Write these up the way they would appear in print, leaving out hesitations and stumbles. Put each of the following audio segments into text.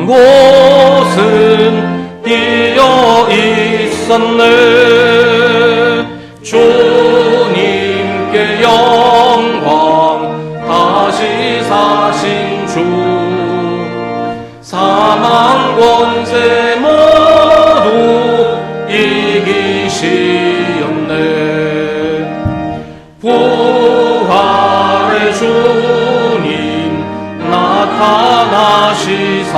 있던 곳은 비어 있었네. 주님께 영광, 다시 사신 주, 사망 권세 모두 이기시었네. 부활의 주님 나타나시사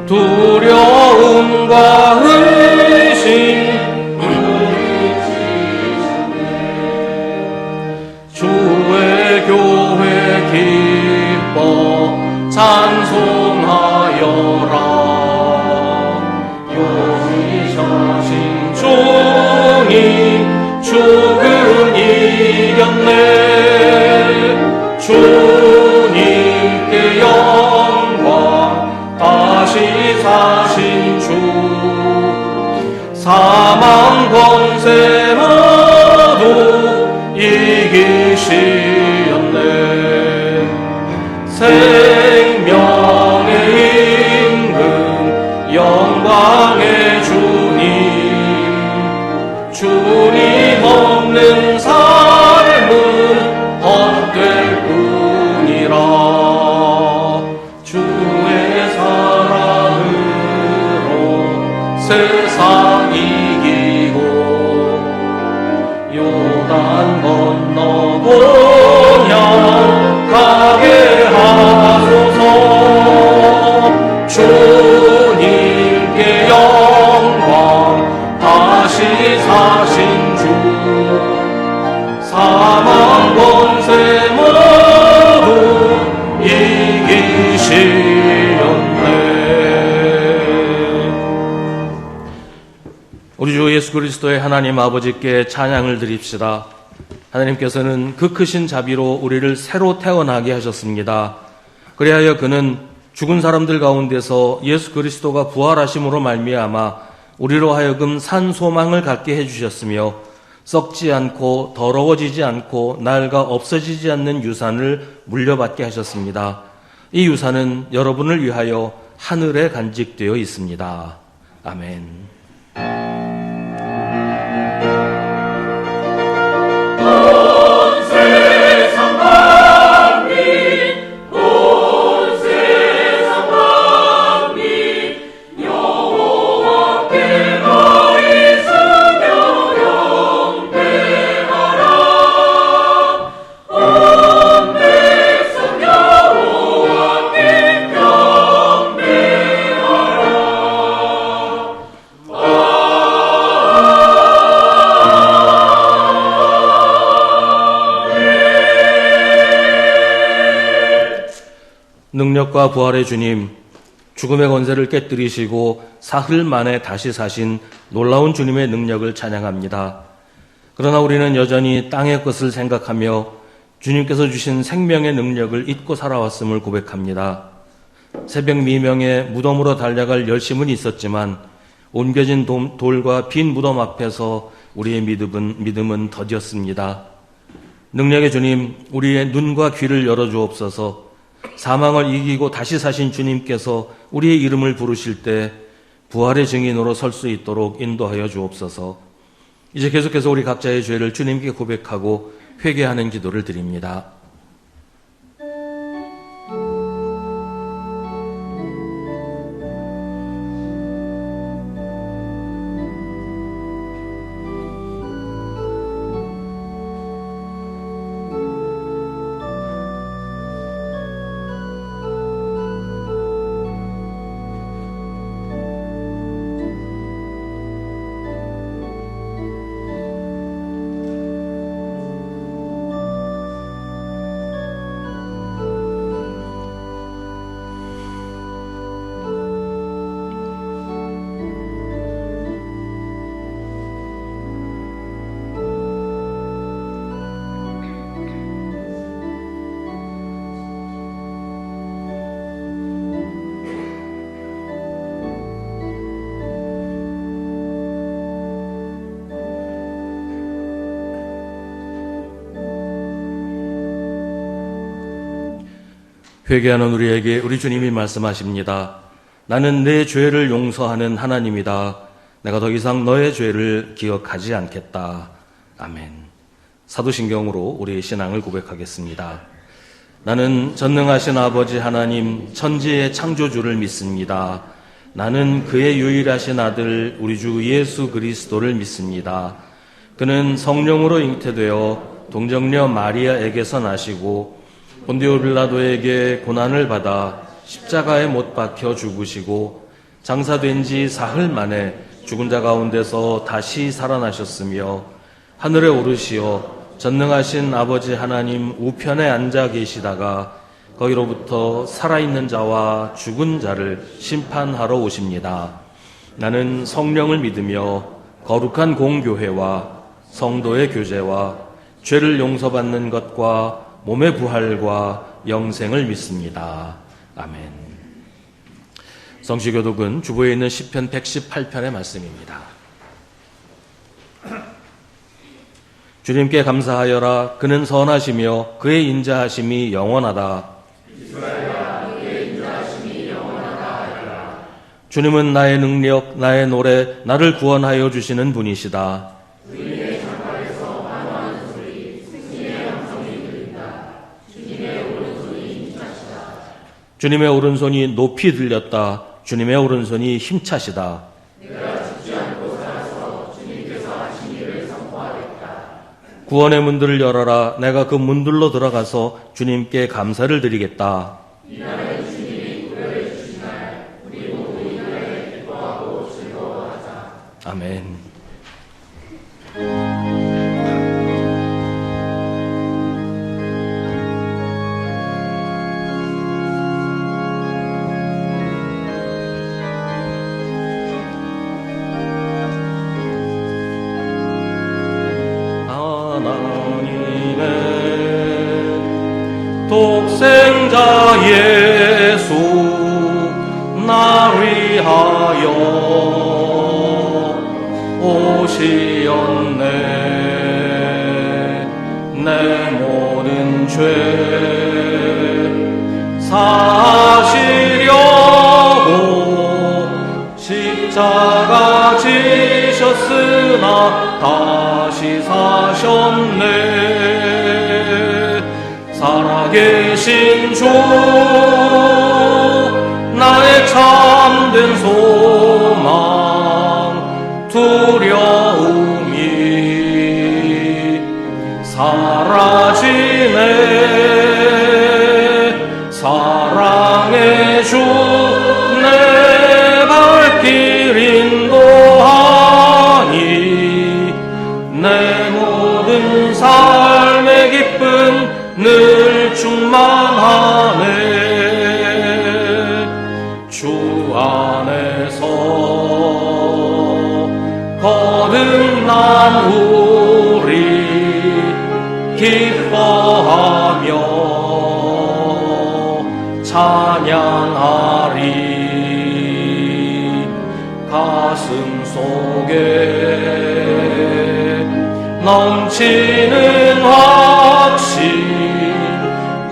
두려움과 의심 주의 교회 기뻐 찬송하여라. 용이셔신 주님 죽음 이겼네. 주님께 영광, 다시 사신 주, 사망 권세 모두 이기시었네. 생명의 임금, 영광의 주님, 주님 없는 삶은 헛될 뿐이라. 주의 사랑으로 세상 이기고 요단 건너 번영하게 하소서. 주님께 영광, 다시 사신 주, 사망 권세 모두 이기시었네. 우리 주 예수 그리스도의 하나님 아버지께 찬양을 드립시다. 하나님께서는 그 크신 자비로 우리를 새로 태어나게 하셨습니다. 그리하여 그는 죽은 사람들 가운데서 예수 그리스도가 부활하심으로 말미암아 우리로 하여금 산 소망을 갖게 해주셨으며 썩지 않고 더러워지지 않고 낡아 없어지지 않는 유산을 물려받게 하셨습니다. 이 유산은 여러분을 위하여 하늘에 간직되어 있습니다. 아멘. 능력과 부활의 주님, 죽음의 권세를 깨뜨리시고 사흘 만에 다시 사신 놀라운 주님의 능력을 찬양합니다. 그러나 우리는 여전히 땅의 것을 생각하며 주님께서 주신 생명의 능력을 잊고 살아왔음을 고백합니다. 새벽 미명에 무덤으로 달려갈 열심은 있었지만 옮겨진 돌과 빈 무덤 앞에서 우리의 믿음은 더디었습니다. 능력의 주님, 우리의 눈과 귀를 열어주옵소서. 사망을 이기고 다시 사신 주님께서 우리의 이름을 부르실 때 부활의 증인으로 설 수 있도록 인도하여 주옵소서. 이제 계속해서 우리 각자의 죄를 주님께 고백하고 회개하는 기도를 드립니다. 회개하는 우리에게 우리 주님이 말씀하십니다. 나는 내 죄를 용서하는 하나님이다. 내가 더 이상 너의 죄를 기억하지 않겠다. 아멘. 사도신경으로 우리의 신앙을 고백하겠습니다. 나는 전능하신 아버지 하나님 천지의 창조주를 믿습니다. 나는 그의 유일하신 아들 우리 주 예수 그리스도를 믿습니다. 그는 성령으로 잉태되어 동정녀 마리아에게서 나시고 본디오 빌라도에게 고난을 받아 십자가에 못 박혀 죽으시고 장사된 지 사흘 만에 죽은 자 가운데서 다시 살아나셨으며 하늘에 오르시어 전능하신 아버지 하나님 우편에 앉아 계시다가 거기로부터 살아있는 자와 죽은 자를 심판하러 오십니다. 나는 성령을 믿으며 거룩한 공교회와 성도의 교제와 죄를 용서받는 것과 몸의 부활과 영생을 믿습니다. 아멘. 성시교독은 주보에 있는 시편 118편의 말씀입니다. 주님께 감사하여라. 그는 선하시며 그의 인자하심이 영원하다. 주님은 나의 능력, 나의 노래, 나를 구원하여 주시는 분이시다. 주님의 오른손이 높이 들렸다. 주님의 오른손이 힘차시다. 구원의 문들을 열어라. 내가 그 문들로 들어가서 주님께 감사를 드리겠다. 아멘. 독생자 예수 나 위하여 오시었네. 내 모든 죄 사시려고 십자가 지셨으나 다시 사셨네. 살아계신 주 나의 참된 소망 두려움이 사라지네. 사랑의 주 내 발길 인도하니 내 모든 삶의 기쁨 늘 충만하네. 주 안에서 거듭난 우리 기뻐하며 찬양하리. 가슴 속에 넘치는 확신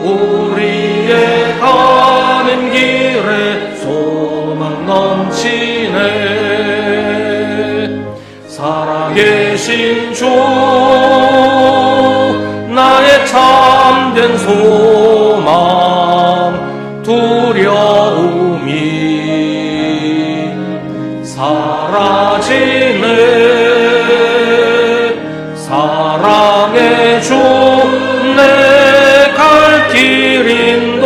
우리의 가는 길에 소망 넘치네. 살아계신 주 나의 참된 소망 두려움이 사라지네. 사랑의 주 내 갈 길 인도하니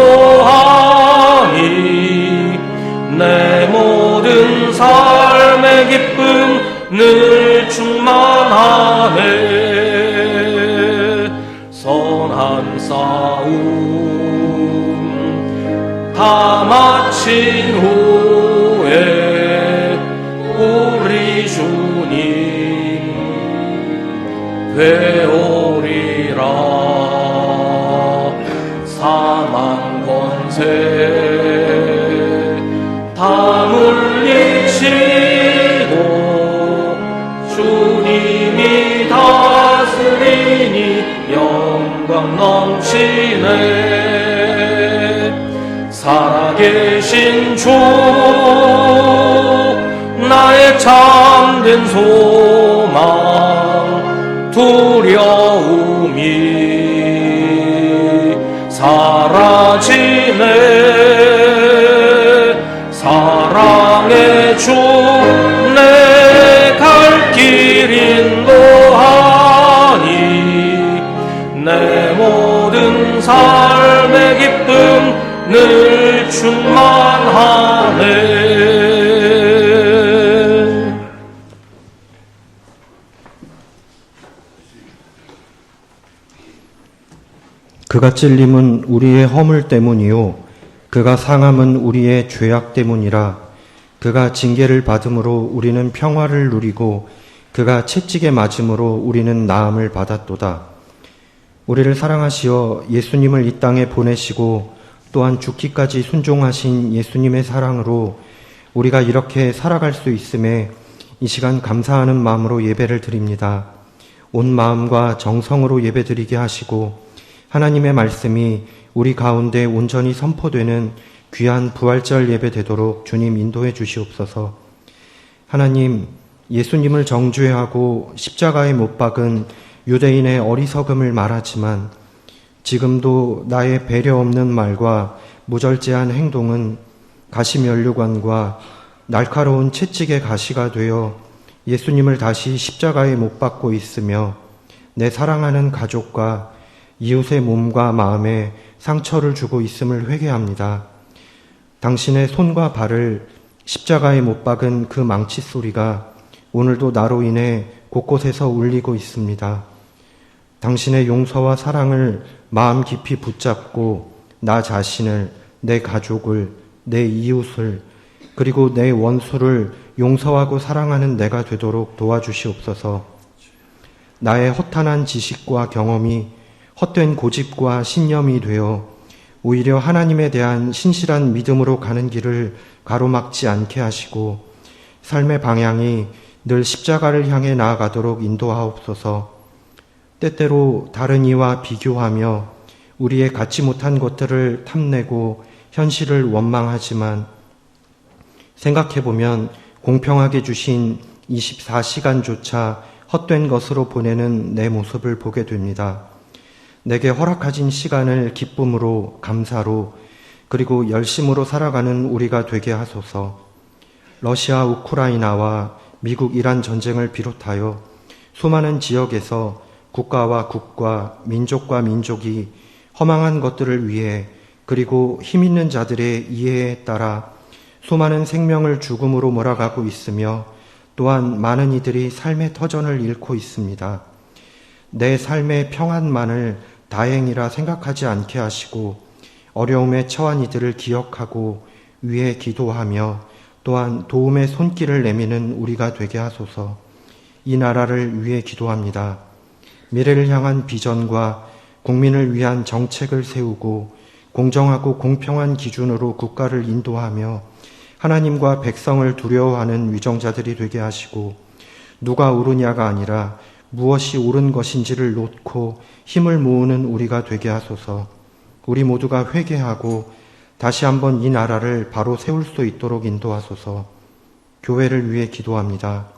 내 모든 삶의 기쁨 늘 충만하네. 선한 싸움 다 마친 후에 우리 주님 되오리라. 사망 권세 다 물리치고 주님이 다스리니 영광 넘치네. 살아계신 주 나의 참된 소망 두려움이 사라지네. 사랑의 주 내 갈 길 인도하니 내 모든 삶의 기쁨 늘 충만하네. 그가 찔림은 우리의 허물 때문이요 그가 상함은 우리의 죄악 때문이라. 그가 징계를 받음으로 우리는 평화를 누리고 그가 채찍에 맞음으로 우리는 나음을 받았도다. 우리를 사랑하시어 예수님을 이 땅에 보내시고 또한 죽기까지 순종하신 예수님의 사랑으로 우리가 이렇게 살아갈 수 있음에 이 시간 감사하는 마음으로 예배를 드립니다. 온 마음과 정성으로 예배드리게 하시고 하나님의 말씀이 우리 가운데 온전히 선포되는 귀한 부활절 예배 되도록 주님 인도해 주시옵소서. 하나님, 예수님을 정죄하고 십자가에 못 박은 유대인의 어리석음을 말하지만 지금도 나의 배려 없는 말과 무절제한 행동은 가시면류관과 날카로운 채찍의 가시가 되어 예수님을 다시 십자가에 못 박고 있으며 내 사랑하는 가족과 이웃의 몸과 마음에 상처를 주고 있음을 회개합니다. 당신의 손과 발을 십자가에 못 박은 그 망치 소리가 오늘도 나로 인해 곳곳에서 울리고 있습니다. 당신의 용서와 사랑을 마음 깊이 붙잡고 나 자신을, 내 가족을, 내 이웃을, 그리고 내 원수를 용서하고 사랑하는 내가 되도록 도와주시옵소서. 나의 허탄한 지식과 경험이 헛된 고집과 신념이 되어 오히려 하나님에 대한 신실한 믿음으로 가는 길을 가로막지 않게 하시고 삶의 방향이 늘 십자가를 향해 나아가도록 인도하옵소서. 때때로 다른 이와 비교하며 우리의 갖지 못한 것들을 탐내고 현실을 원망하지만 생각해보면 공평하게 주신 24시간조차 헛된 것으로 보내는 내 모습을 보게 됩니다. 내게 허락하신 시간을 기쁨으로, 감사로, 그리고 열심으로 살아가는 우리가 되게 하소서. 러시아 우크라이나와 미국 이란 전쟁을 비롯하여 수많은 지역에서 국가와 국가, 민족과 민족이 허망한 것들을 위해 그리고 힘있는 자들의 이해에 따라 수많은 생명을 죽음으로 몰아가고 있으며 또한 많은 이들이 삶의 터전을 잃고 있습니다. 내 삶의 평안만을 다행이라 생각하지 않게 하시고 어려움에 처한 이들을 기억하고 위에 기도하며 또한 도움의 손길을 내미는 우리가 되게 하소서. 이 나라를 위해 기도합니다. 미래를 향한 비전과 국민을 위한 정책을 세우고 공정하고 공평한 기준으로 국가를 인도하며 하나님과 백성을 두려워하는 위정자들이 되게 하시고 누가 옳으냐가 아니라 무엇이 옳은 것인지를 놓고 힘을 모으는 우리가 되게 하소서. 우리 모두가 회개하고 다시 한번 이 나라를 바로 세울 수 있도록 인도하소서. 교회를 위해 기도합니다.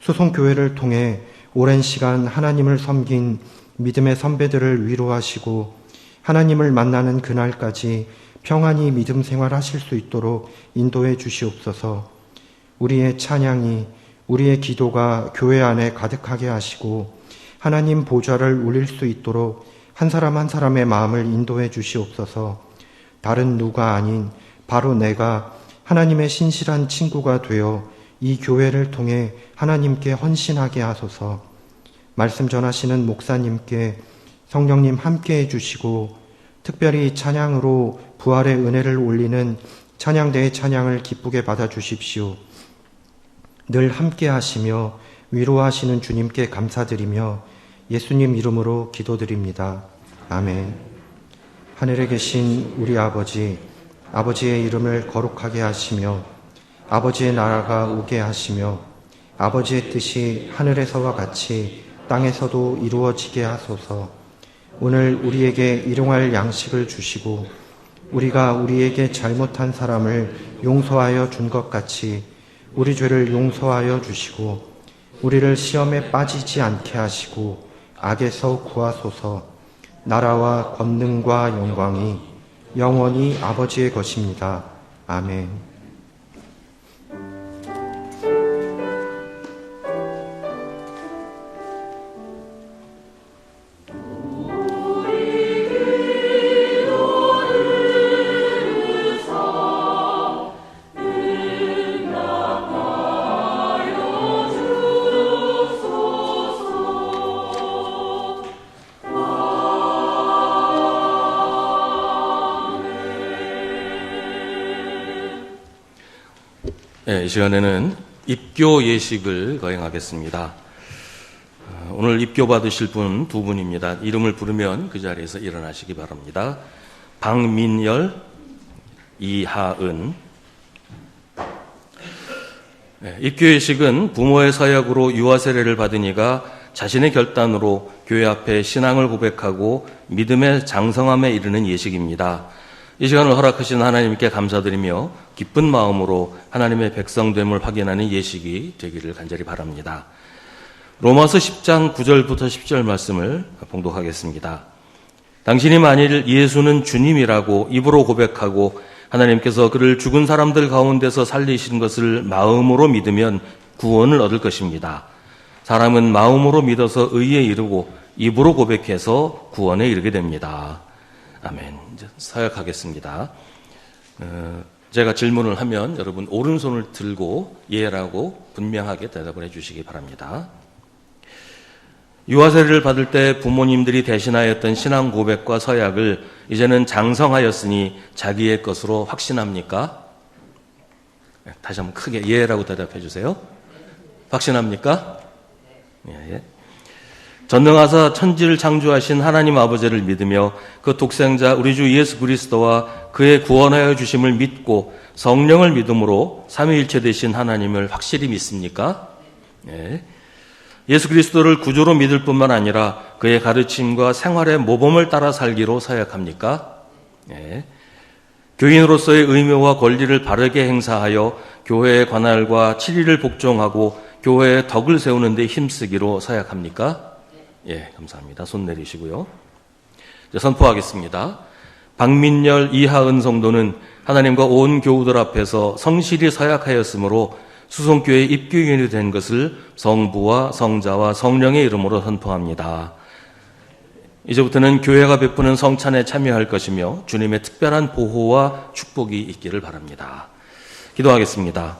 수송교회를 통해 오랜 시간 하나님을 섬긴 믿음의 선배들을 위로하시고 하나님을 만나는 그날까지 평안히 믿음 생활하실 수 있도록 인도해 주시옵소서. 우리의 찬양이, 우리의 기도가 교회 안에 가득하게 하시고 하나님 보좌를 울릴 수 있도록 한 사람 한 사람의 마음을 인도해 주시옵소서. 다른 누가 아닌 바로 내가 하나님의 신실한 친구가 되어 이 교회를 통해 하나님께 헌신하게 하소서. 말씀 전하시는 목사님께 성령님 함께 해주시고 특별히 찬양으로 부활의 은혜를 올리는 찬양대의 찬양을 기쁘게 받아주십시오. 늘 함께 하시며 위로하시는 주님께 감사드리며 예수님 이름으로 기도드립니다. 아멘. 하늘에 계신 우리 아버지, 아버지의 이름을 거룩하게 하시며 아버지의 나라가 오게 하시며 아버지의 뜻이 하늘에서와 같이 땅에서도 이루어지게 하소서. 오늘 우리에게 일용할 양식을 주시고 우리가 우리에게 잘못한 사람을 용서하여 준 것 같이 우리 죄를 용서하여 주시고 우리를 시험에 빠지지 않게 하시고 악에서 구하소서. 나라와 권능과 영광이 영원히 아버지의 것입니다. 아멘. 이 시간에는 입교 예식을 거행하겠습니다. 오늘 입교 받으실 분 두 분입니다. 이름을 부르면 그 자리에서 일어나시기 바랍니다. 박민열, 이하은. 입교 예식은 부모의 서약으로 유아 세례를 받은 이가 자신의 결단으로 교회 앞에 신앙을 고백하고 믿음의 장성함에 이르는 예식입니다. 이 시간을 허락하신 하나님께 감사드리며 기쁜 마음으로 하나님의 백성됨을 확인하는 예식이 되기를 간절히 바랍니다. 로마서 10장 9절부터 10절 말씀을 봉독하겠습니다. 당신이 만일 예수는 주님이라고 입으로 고백하고 하나님께서 그를 죽은 사람들 가운데서 살리신 것을 마음으로 믿으면 구원을 얻을 것입니다. 사람은 마음으로 믿어서 의에 이르고 입으로 고백해서 구원에 이르게 됩니다. 아멘. 이제 서약하겠습니다. 제가 질문을 하면 여러분 오른손을 들고 예라고 분명하게 대답을 해주시기 바랍니다. 유아세례를 받을 때 부모님들이 대신하였던 신앙 고백과 서약을 이제는 장성하였으니 자기의 것으로 확신합니까? 다시 한번 크게 예라고 대답해 주세요. 확신합니까? 예. 전능하사 천지를 창조하신 하나님 아버지를 믿으며 그 독생자 우리 주 예수 그리스도와 그의 구원하여 주심을 믿고 성령을 믿음으로 삼위일체 되신 하나님을 확실히 믿습니까? 예. 예수 그리스도를 구주로 믿을 뿐만 아니라 그의 가르침과 생활의 모범을 따라 살기로 서약합니까? 예. 교인으로서의 의무와 권리를 바르게 행사하여 교회의 관할과 치리를 복종하고 교회의 덕을 세우는 데 힘쓰기로 서약합니까? 예, 감사합니다. 손 내리시고요. 이제 선포하겠습니다. 박민열, 이하은 성도는 하나님과 온 교우들 앞에서 성실히 서약하였으므로 수송교회 입교인이 된 것을 성부와 성자와 성령의 이름으로 선포합니다. 이제부터는 교회가 베푸는 성찬에 참여할 것이며 주님의 특별한 보호와 축복이 있기를 바랍니다. 기도하겠습니다.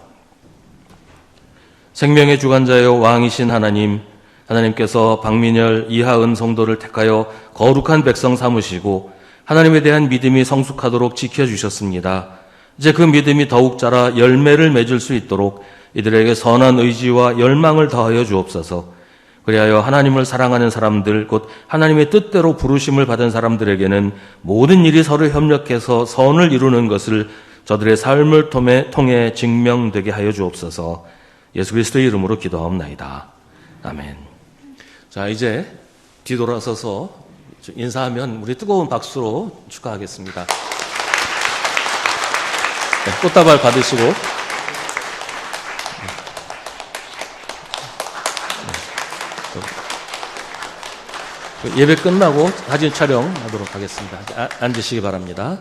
생명의 주관자여 왕이신 하나님, 하나님께서 박민열, 이하은 성도를 택하여 거룩한 백성 삼으시고 하나님에 대한 믿음이 성숙하도록 지켜주셨습니다. 이제 그 믿음이 더욱 자라 열매를 맺을 수 있도록 이들에게 선한 의지와 열망을 더하여 주옵소서. 그리하여 하나님을 사랑하는 사람들, 곧 하나님의 뜻대로 부르심을 받은 사람들에게는 모든 일이 서로 협력해서 선을 이루는 것을 저들의 삶을 통해 증명되게 하여 주옵소서. 예수 그리스도의 이름으로 기도하옵나이다. 아멘. 자, 이제 뒤돌아서서 인사하면 우리 뜨거운 박수로 축하하겠습니다. 네, 꽃다발 받으시고 예배 끝나고 사진 촬영하도록 하겠습니다. 앉으시기 바랍니다.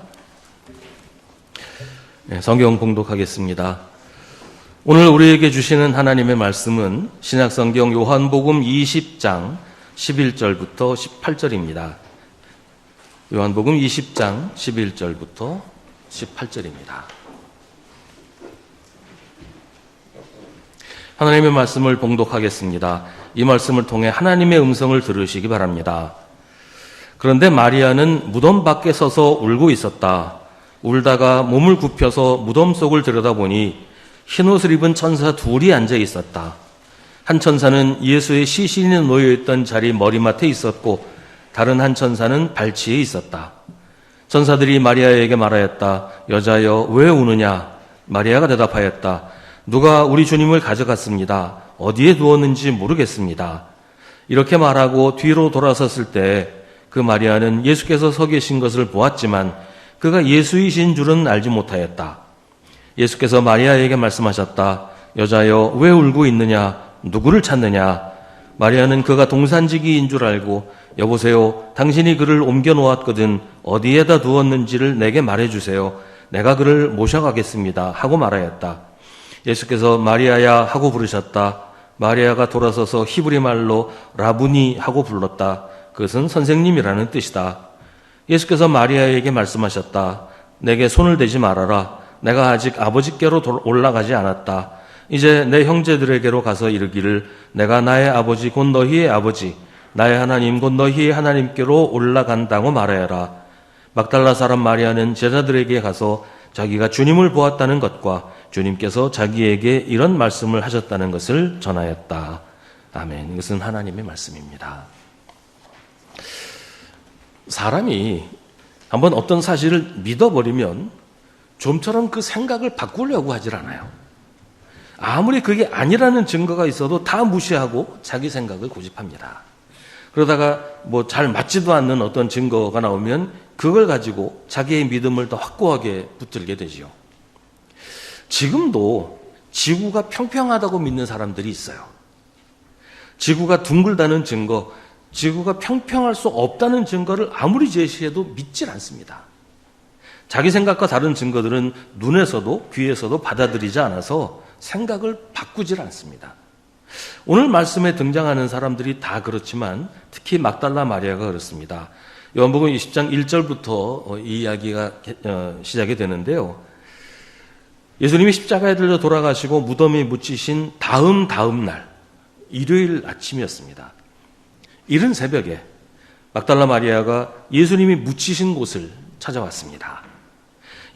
네, 성경 봉독하겠습니다. 오늘 우리에게 주시는 하나님의 말씀은 신약성경 요한복음 20장 11절부터 18절입니다. 요한복음 20장 11절부터 18절입니다. 하나님의 말씀을 봉독하겠습니다. 이 말씀을 통해 하나님의 음성을 들으시기 바랍니다. 그런데 마리아는 무덤 밖에 서서 울고 있었다. 울다가 몸을 굽혀서 무덤 속을 들여다보니 흰옷을 입은 천사 둘이 앉아 있었다. 한 천사는 예수의 시신이 놓여있던 자리 머리맡에 있었고 다른 한 천사는 발치에 있었다. 천사들이 마리아에게 말하였다. 여자여, 왜 우느냐? 마리아가 대답하였다. 누가 우리 주님을 가져갔습니다. 어디에 두었는지 모르겠습니다. 이렇게 말하고 뒤로 돌아섰을 때 그 마리아는 예수께서 서 계신 것을 보았지만 그가 예수이신 줄은 알지 못하였다. 예수께서 마리아에게 말씀하셨다. 여자여, 왜 울고 있느냐? 누구를 찾느냐? 마리아는 그가 동산지기인 줄 알고, 여보세요, 당신이 그를 옮겨 놓았거든 어디에다 두었는지를 내게 말해주세요. 내가 그를 모셔가겠습니다 하고 말하였다. 예수께서 마리아야 하고 부르셨다. 마리아가 돌아서서 히브리 말로 라부니 하고 불렀다. 그것은 선생님이라는 뜻이다. 예수께서 마리아에게 말씀하셨다. 내게 손을 대지 말아라. 내가 아직 아버지께로 올라가지 않았다. 이제 내 형제들에게로 가서 이르기를 내가 나의 아버지 곧 너희의 아버지 나의 하나님 곧 너희의 하나님께로 올라간다고 말하여라. 막달라 사람 마리아는 제자들에게 가서 자기가 주님을 보았다는 것과 주님께서 자기에게 이런 말씀을 하셨다는 것을 전하였다. 아멘. 이것은 하나님의 말씀입니다. 사람이 한번 어떤 사실을 믿어버리면 좀처럼 그 생각을 바꾸려고 하질 않아요. 아무리 그게 아니라는 증거가 있어도 다 무시하고 자기 생각을 고집합니다. 그러다가 뭐 잘 맞지도 않는 어떤 증거가 나오면 그걸 가지고 자기의 믿음을 더 확고하게 붙들게 되지요. 지금도 지구가 평평하다고 믿는 사람들이 있어요. 지구가 둥글다는 증거, 지구가 평평할 수 없다는 증거를 아무리 제시해도 믿질 않습니다. 자기 생각과 다른 증거들은 눈에서도 귀에서도 받아들이지 않아서 생각을 바꾸질 않습니다. 오늘 말씀에 등장하는 사람들이 다 그렇지만 특히 막달라 마리아가 그렇습니다. 요한복음 20장 1절부터 이 이야기가 시작이 되는데요. 예수님이 십자가에 들려 돌아가시고 무덤에 묻히신 다음 날 일요일 아침이었습니다. 이른 새벽에 막달라 마리아가 예수님이 묻히신 곳을 찾아왔습니다.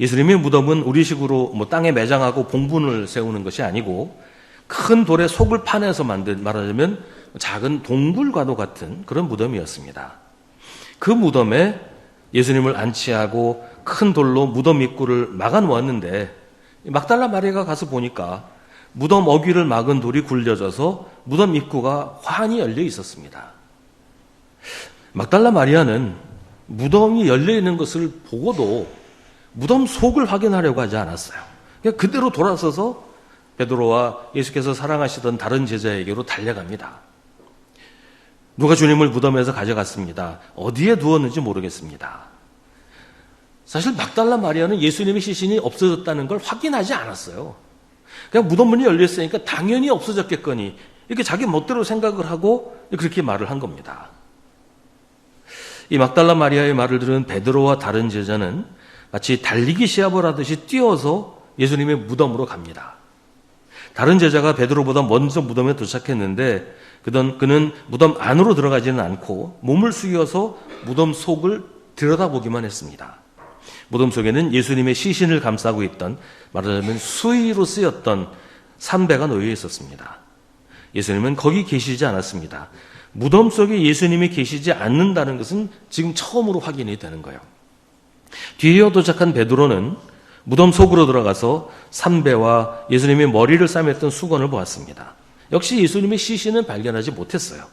예수님의 무덤은 우리식으로 땅에 매장하고 봉분을 세우는 것이 아니고 큰 돌에 속을 파내서 만든, 말하자면 작은 동굴과도 같은 그런 무덤이었습니다. 그 무덤에 예수님을 안치하고 큰 돌로 무덤 입구를 막아 놓았는데 막달라 마리아가 가서 보니까 무덤 어귀를 막은 돌이 굴려져서 무덤 입구가 환히 열려 있었습니다. 막달라 마리아는 무덤이 열려 있는 것을 보고도 무덤 속을 확인하려고 하지 않았어요. 그냥 그대로 돌아서서 베드로와 예수께서 사랑하시던 다른 제자에게로 달려갑니다. 누가 주님을 무덤에서 가져갔습니다. 어디에 두었는지 모르겠습니다. 사실 막달라 마리아는 예수님의 시신이 없어졌다는 걸 확인하지 않았어요. 그냥 무덤 문이 열렸으니까 당연히 없어졌겠거니 이렇게 자기 멋대로 생각을 하고 그렇게 말을 한 겁니다. 이 막달라 마리아의 말을 들은 베드로와 다른 제자는 마치 달리기 시합을 하듯이 뛰어서 예수님의 무덤으로 갑니다. 다른 제자가 베드로보다 먼저 무덤에 도착했는데 그는 무덤 안으로 들어가지는 않고 몸을 숙여서 무덤 속을 들여다보기만 했습니다. 무덤 속에는 예수님의 시신을 감싸고 있던, 말하자면 수의로 쓰였던 산배가 놓여 있었습니다. 예수님은 거기 계시지 않았습니다. 무덤 속에 예수님이 계시지 않는다는 것은 지금 처음으로 확인이 되는 거예요. 뒤이어 도착한 베드로는 무덤 속으로 들어가서 산배와 예수님의 머리를 싸맸던 수건을 보았습니다. 역시 예수님의 시신은 발견하지 못했어요.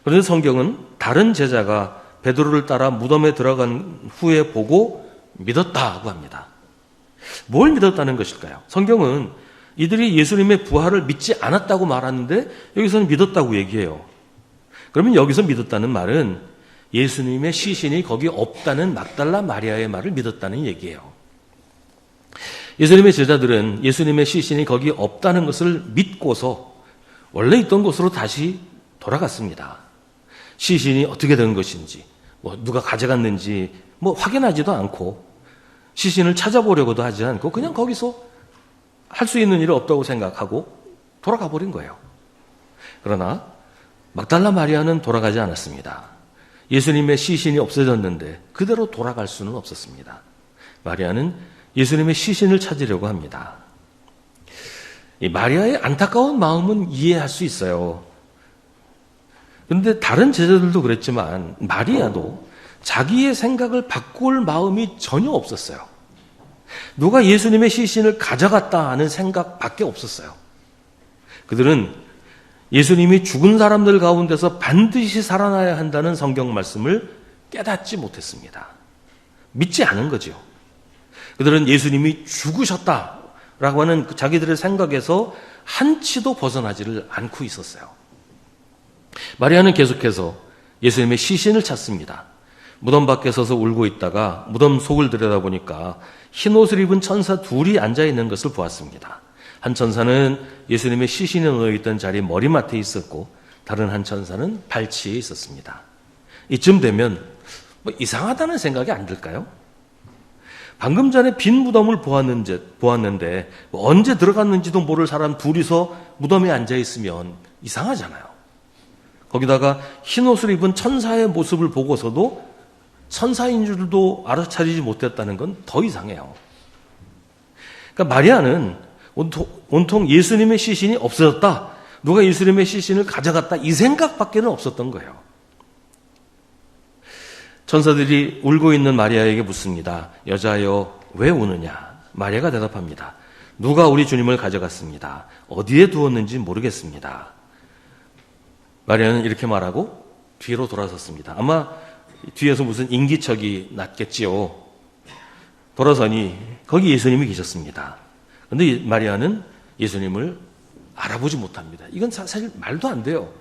그런데 성경은 다른 제자가 베드로를 따라 무덤에 들어간 후에 보고 믿었다고 합니다. 뭘 믿었다는 것일까요? 성경은 이들이 예수님의 부활을 믿지 않았다고 말하는데 여기서는 믿었다고 얘기해요. 그러면 여기서 믿었다는 말은 예수님의 시신이 거기 없다는 막달라 마리아의 말을 믿었다는 얘기예요. 예수님의 제자들은 예수님의 시신이 거기 없다는 것을 믿고서 원래 있던 곳으로 다시 돌아갔습니다. 시신이 어떻게 된 것인지, 누가 가져갔는지 확인하지도 않고 시신을 찾아보려고도 하지 않고 그냥 거기서 할 수 있는 일이 없다고 생각하고 돌아가 버린 거예요. 그러나 막달라 마리아는 돌아가지 않았습니다. 예수님의 시신이 없어졌는데 그대로 돌아갈 수는 없었습니다. 마리아는 예수님의 시신을 찾으려고 합니다. 이 마리아의 안타까운 마음은 이해할 수 있어요. 그런데 다른 제자들도 그랬지만 마리아도 자기의 생각을 바꿀 마음이 전혀 없었어요. 누가 예수님의 시신을 가져갔다 하는 생각밖에 없었어요. 그들은 예수님이 죽은 사람들 가운데서 반드시 살아나야 한다는 성경 말씀을 깨닫지 못했습니다. 믿지 않은 거죠. 그들은 예수님이 죽으셨다라고 하는 자기들의 생각에서 한치도 벗어나지를 않고 있었어요. 마리아는 계속해서 예수님의 시신을 찾습니다. 무덤 밖에 서서 울고 있다가 무덤 속을 들여다보니까 흰 옷을 입은 천사 둘이 앉아있는 것을 보았습니다. 한 천사는 예수님의 시신이 놓여있던 자리 머리맡에 있었고 다른 한 천사는 발치에 있었습니다. 이쯤 되면 이상하다는 생각이 안 들까요? 방금 전에 빈 무덤을 보았는데 언제 들어갔는지도 모를 사람 둘이서 무덤에 앉아있으면 이상하잖아요. 거기다가 흰 옷을 입은 천사의 모습을 보고서도 천사인 줄도 알아차리지 못했다는 건 더 이상해요. 그러니까 마리아는 온통 예수님의 시신이 없어졌다, 누가 예수님의 시신을 가져갔다, 이 생각밖에는 없었던 거예요. 천사들이 울고 있는 마리아에게 묻습니다. 여자여, 왜 우느냐? 마리아가 대답합니다. 누가 우리 주님을 가져갔습니다. 어디에 두었는지 모르겠습니다. 마리아는 이렇게 말하고 뒤로 돌아섰습니다. 아마 뒤에서 무슨 인기척이 났겠지요. 돌아서니 거기 예수님이 계셨습니다. 그런데 마리아는 예수님을 알아보지 못합니다. 이건 사실 말도 안 돼요.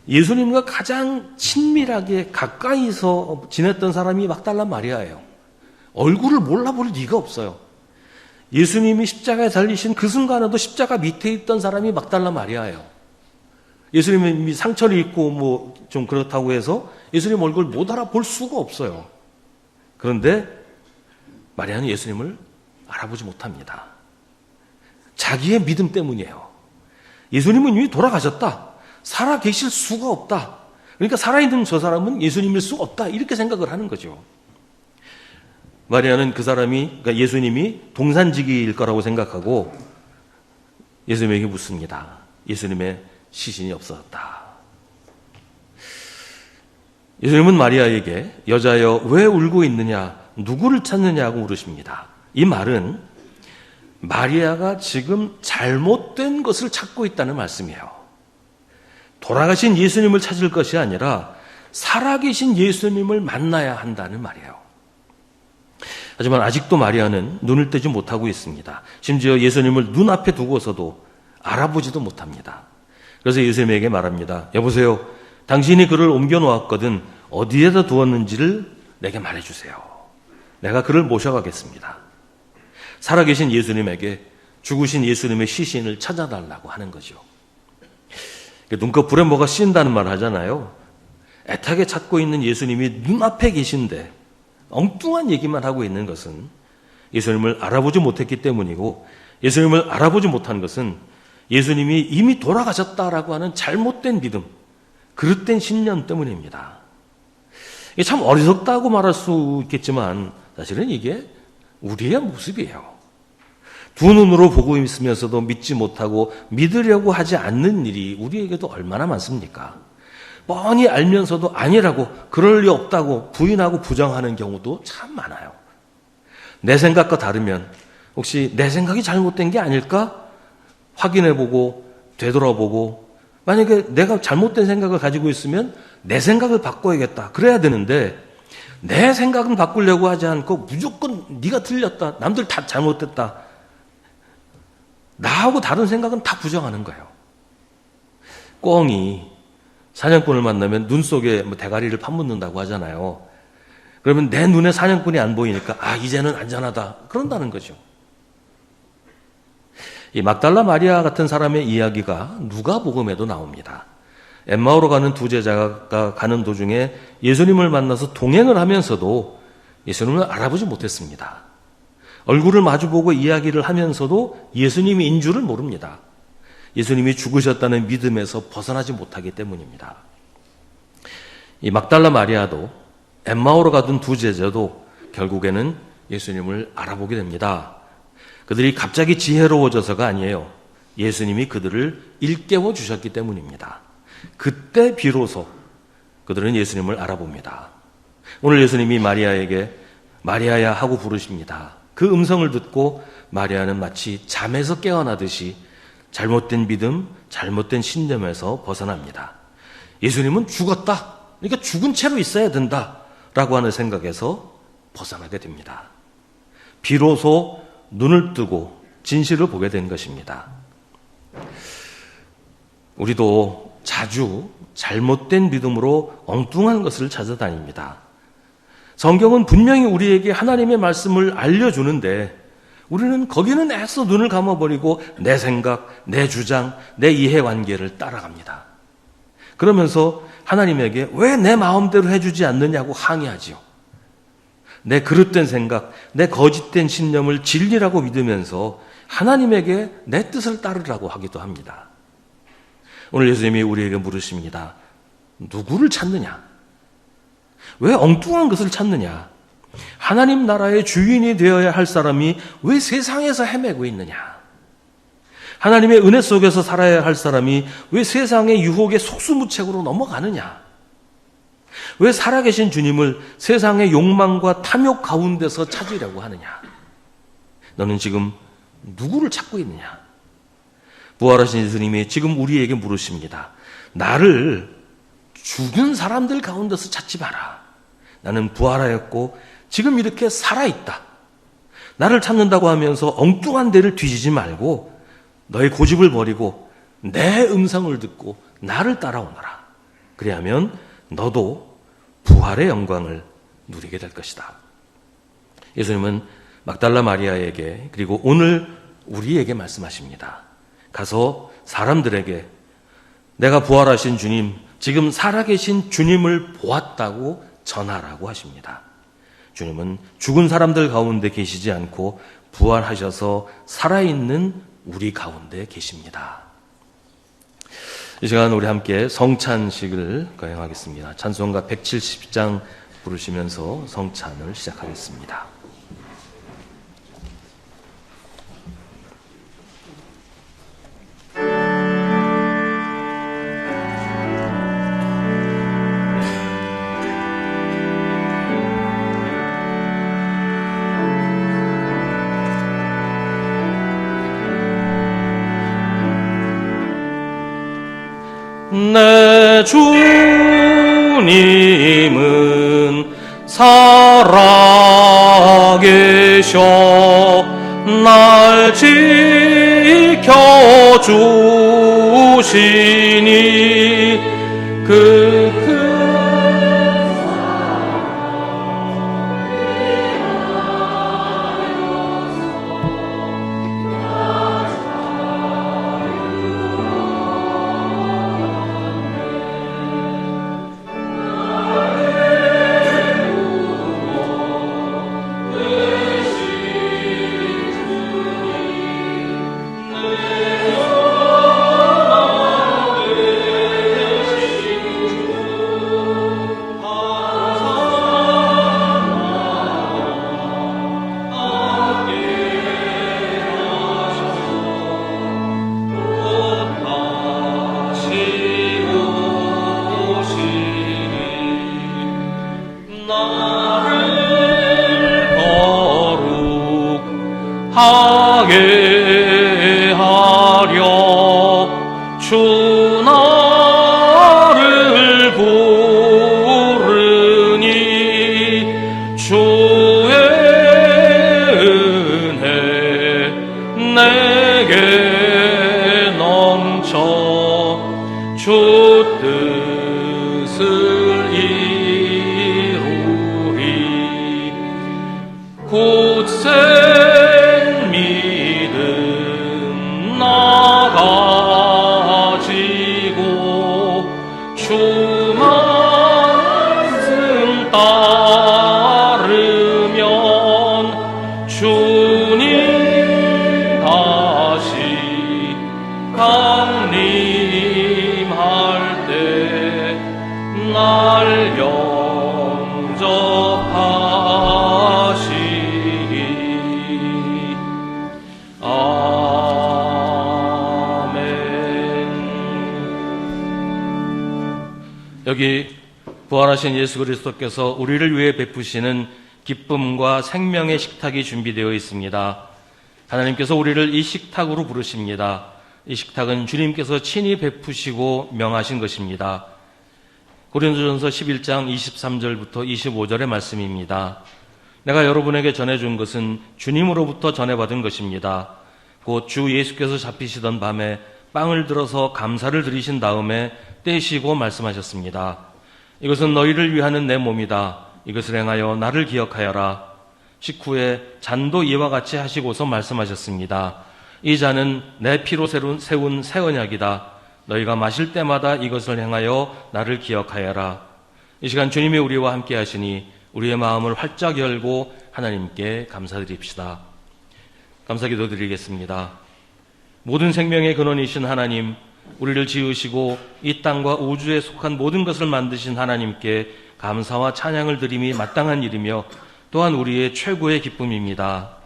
예수님과 가장 친밀하게 가까이서 지냈던 사람이 막달라 마리아예요. 얼굴을 몰라볼 리가 없어요. 예수님이 십자가에 달리신 그 순간에도 십자가 밑에 있던 사람이 막달라 마리아예요. 예수님이 상처를 입고 좀 그렇다고 해서 예수님 얼굴을 못 알아볼 수가 없어요. 그런데 마리아는 예수님을 알아보지 못합니다. 자기의 믿음 때문이에요. 예수님은 이미 돌아가셨다. 살아 계실 수가 없다. 그러니까 살아있는 저 사람은 예수님일 수 없다. 이렇게 생각을 하는 거죠. 마리아는 그러니까 예수님이 동산지기일 거라고 생각하고 예수님에게 묻습니다. 예수님의 시신이 없어졌다. 예수님은 마리아에게 여자여 왜 울고 있느냐, 누구를 찾느냐고 물으십니다. 이 말은 마리아가 지금 잘못된 것을 찾고 있다는 말씀이에요. 돌아가신 예수님을 찾을 것이 아니라 살아계신 예수님을 만나야 한다는 말이에요. 하지만 아직도 마리아는 눈을 떼지 못하고 있습니다. 심지어 예수님을 눈앞에 두고서도 알아보지도 못합니다. 그래서 예수님에게 말합니다. 여보세요, 당신이 그를 옮겨놓았거든 어디에다 두었는지를 내게 말해주세요. 내가 그를 모셔가겠습니다. 살아계신 예수님에게 죽으신 예수님의 시신을 찾아달라고 하는 거죠. 눈꺼풀에 뭐가 씌인다는 말 하잖아요. 애타게 찾고 있는 예수님이 눈앞에 계신데 엉뚱한 얘기만 하고 있는 것은 예수님을 알아보지 못했기 때문이고, 예수님을 알아보지 못한 것은 예수님이 이미 돌아가셨다라고 하는 잘못된 믿음, 그릇된 신념 때문입니다. 이게 참 어리석다고 말할 수 있겠지만 사실은 이게 우리의 모습이에요. 두 눈으로 보고 있으면서도 믿지 못하고 믿으려고 하지 않는 일이 우리에게도 얼마나 많습니까? 뻔히 알면서도 아니라고, 그럴 리 없다고 부인하고 부정하는 경우도 참 많아요. 내 생각과 다르면 혹시 내 생각이 잘못된 게 아닐까? 확인해보고 되돌아보고, 만약에 내가 잘못된 생각을 가지고 있으면 내 생각을 바꿔야겠다, 그래야 되는데 내 생각은 바꾸려고 하지 않고 무조건 네가 틀렸다, 남들 다 잘못됐다, 나하고 다른 생각은 다 부정하는 거예요. 꿩이 사냥꾼을 만나면 눈 속에 대가리를 파묻는다고 하잖아요. 그러면 내 눈에 사냥꾼이 안 보이니까 이제는 안전하다, 그런다는 거죠. 이 막달라 마리아 같은 사람의 이야기가 누가복음에도 나옵니다. 엠마오로 가는 두 제자가 가는 도중에 예수님을 만나서 동행을 하면서도 예수님을 알아보지 못했습니다. 얼굴을 마주보고 이야기를 하면서도 예수님인 줄을 모릅니다. 예수님이 죽으셨다는 믿음에서 벗어나지 못하기 때문입니다. 이 막달라 마리아도 엠마오로 가던 두 제자도 결국에는 예수님을 알아보게 됩니다. 그들이 갑자기 지혜로워져서가 아니에요. 예수님이 그들을 일깨워 주셨기 때문입니다. 그때 비로소 그들은 예수님을 알아봅니다. 오늘 예수님이 마리아에게 마리아야 하고 부르십니다. 그 음성을 듣고 마리아는 마치 잠에서 깨어나듯이 잘못된 믿음, 잘못된 신념에서 벗어납니다. 예수님은 죽었다, 그러니까 죽은 채로 있어야 된다라고 하는 생각에서 벗어나게 됩니다. 비로소 눈을 뜨고 진실을 보게 된 것입니다. 우리도 자주 잘못된 믿음으로 엉뚱한 것을 찾아다닙니다. 성경은 분명히 우리에게 하나님의 말씀을 알려주는데 우리는 거기는 애써 눈을 감아버리고 내 생각, 내 주장, 내 이해관계를 따라갑니다. 그러면서 하나님에게 왜 내 마음대로 해주지 않느냐고 항의하지요. 내 그릇된 생각, 내 거짓된 신념을 진리라고 믿으면서 하나님에게 내 뜻을 따르라고 하기도 합니다. 오늘 예수님이 우리에게 물으십니다. 누구를 찾느냐? 왜 엉뚱한 것을 찾느냐? 하나님 나라의 주인이 되어야 할 사람이 왜 세상에서 헤매고 있느냐? 하나님의 은혜 속에서 살아야 할 사람이 왜 세상의 유혹에 속수무책으로 넘어가느냐? 왜 살아계신 주님을 세상의 욕망과 탐욕 가운데서 찾으려고 하느냐? 너는 지금 누구를 찾고 있느냐? 부활하신 예수님이 지금 우리에게 물으십니다. 나를 죽은 사람들 가운데서 찾지 마라. 나는 부활하였고 지금 이렇게 살아있다. 나를 찾는다고 하면서 엉뚱한 데를 뒤지지 말고 너의 고집을 버리고 내 음성을 듣고 나를 따라오너라. 그리하면 너도 부활의 영광을 누리게 될 것이다. 예수님은 막달라 마리아에게 그리고 오늘 우리에게 말씀하십니다. 가서 사람들에게 내가 부활하신 주님, 지금 살아계신 주님을 보았다고 전하라고 하십니다. 주님은 죽은 사람들 가운데 계시지 않고 부활하셔서 살아있는 우리 가운데 계십니다. 이 시간 우리 함께 성찬식을 거행하겠습니다. 찬송가 170장 부르시면서 성찬을 시작하겠습니다. 내 주님은 살아계셔 날 지켜주시니 하게 하려 주 나를 부르니 주의 은혜 내게 넘쳐 주 뜻을 이루리 곧새 여기 부활하신 예수 그리스도께서 우리를 위해 베푸시는 기쁨과 생명의 식탁이 준비되어 있습니다. 하나님께서 우리를 이 식탁으로 부르십니다. 이 식탁은 주님께서 친히 베푸시고 명하신 것입니다. 고린도전서 11장 23절부터 25절의 말씀입니다. 내가 여러분에게 전해준 것은 주님으로부터 전해받은 것입니다. 곧 주 예수께서 잡히시던 밤에 빵을 들어서 감사를 드리신 다음에 떼시고 말씀하셨습니다. 이것은 너희를 위하는 내 몸이다. 이것을 행하여 나를 기억하여라. 식후에 잔도 이와 같이 하시고서 말씀하셨습니다. 이 잔은 내 피로 세운 새 언약이다. 너희가 마실 때마다 이것을 행하여 나를 기억하여라. 이 시간 주님이 우리와 함께 하시니 우리의 마음을 활짝 열고 하나님께 감사드립시다. 감사기도 드리겠습니다. 모든 생명의 근원이신 하나님, 우리를 지으시고 이 땅과 우주에 속한 모든 것을 만드신 하나님께 감사와 찬양을 드림이 마땅한 일이며 또한 우리의 최고의 기쁨입니다.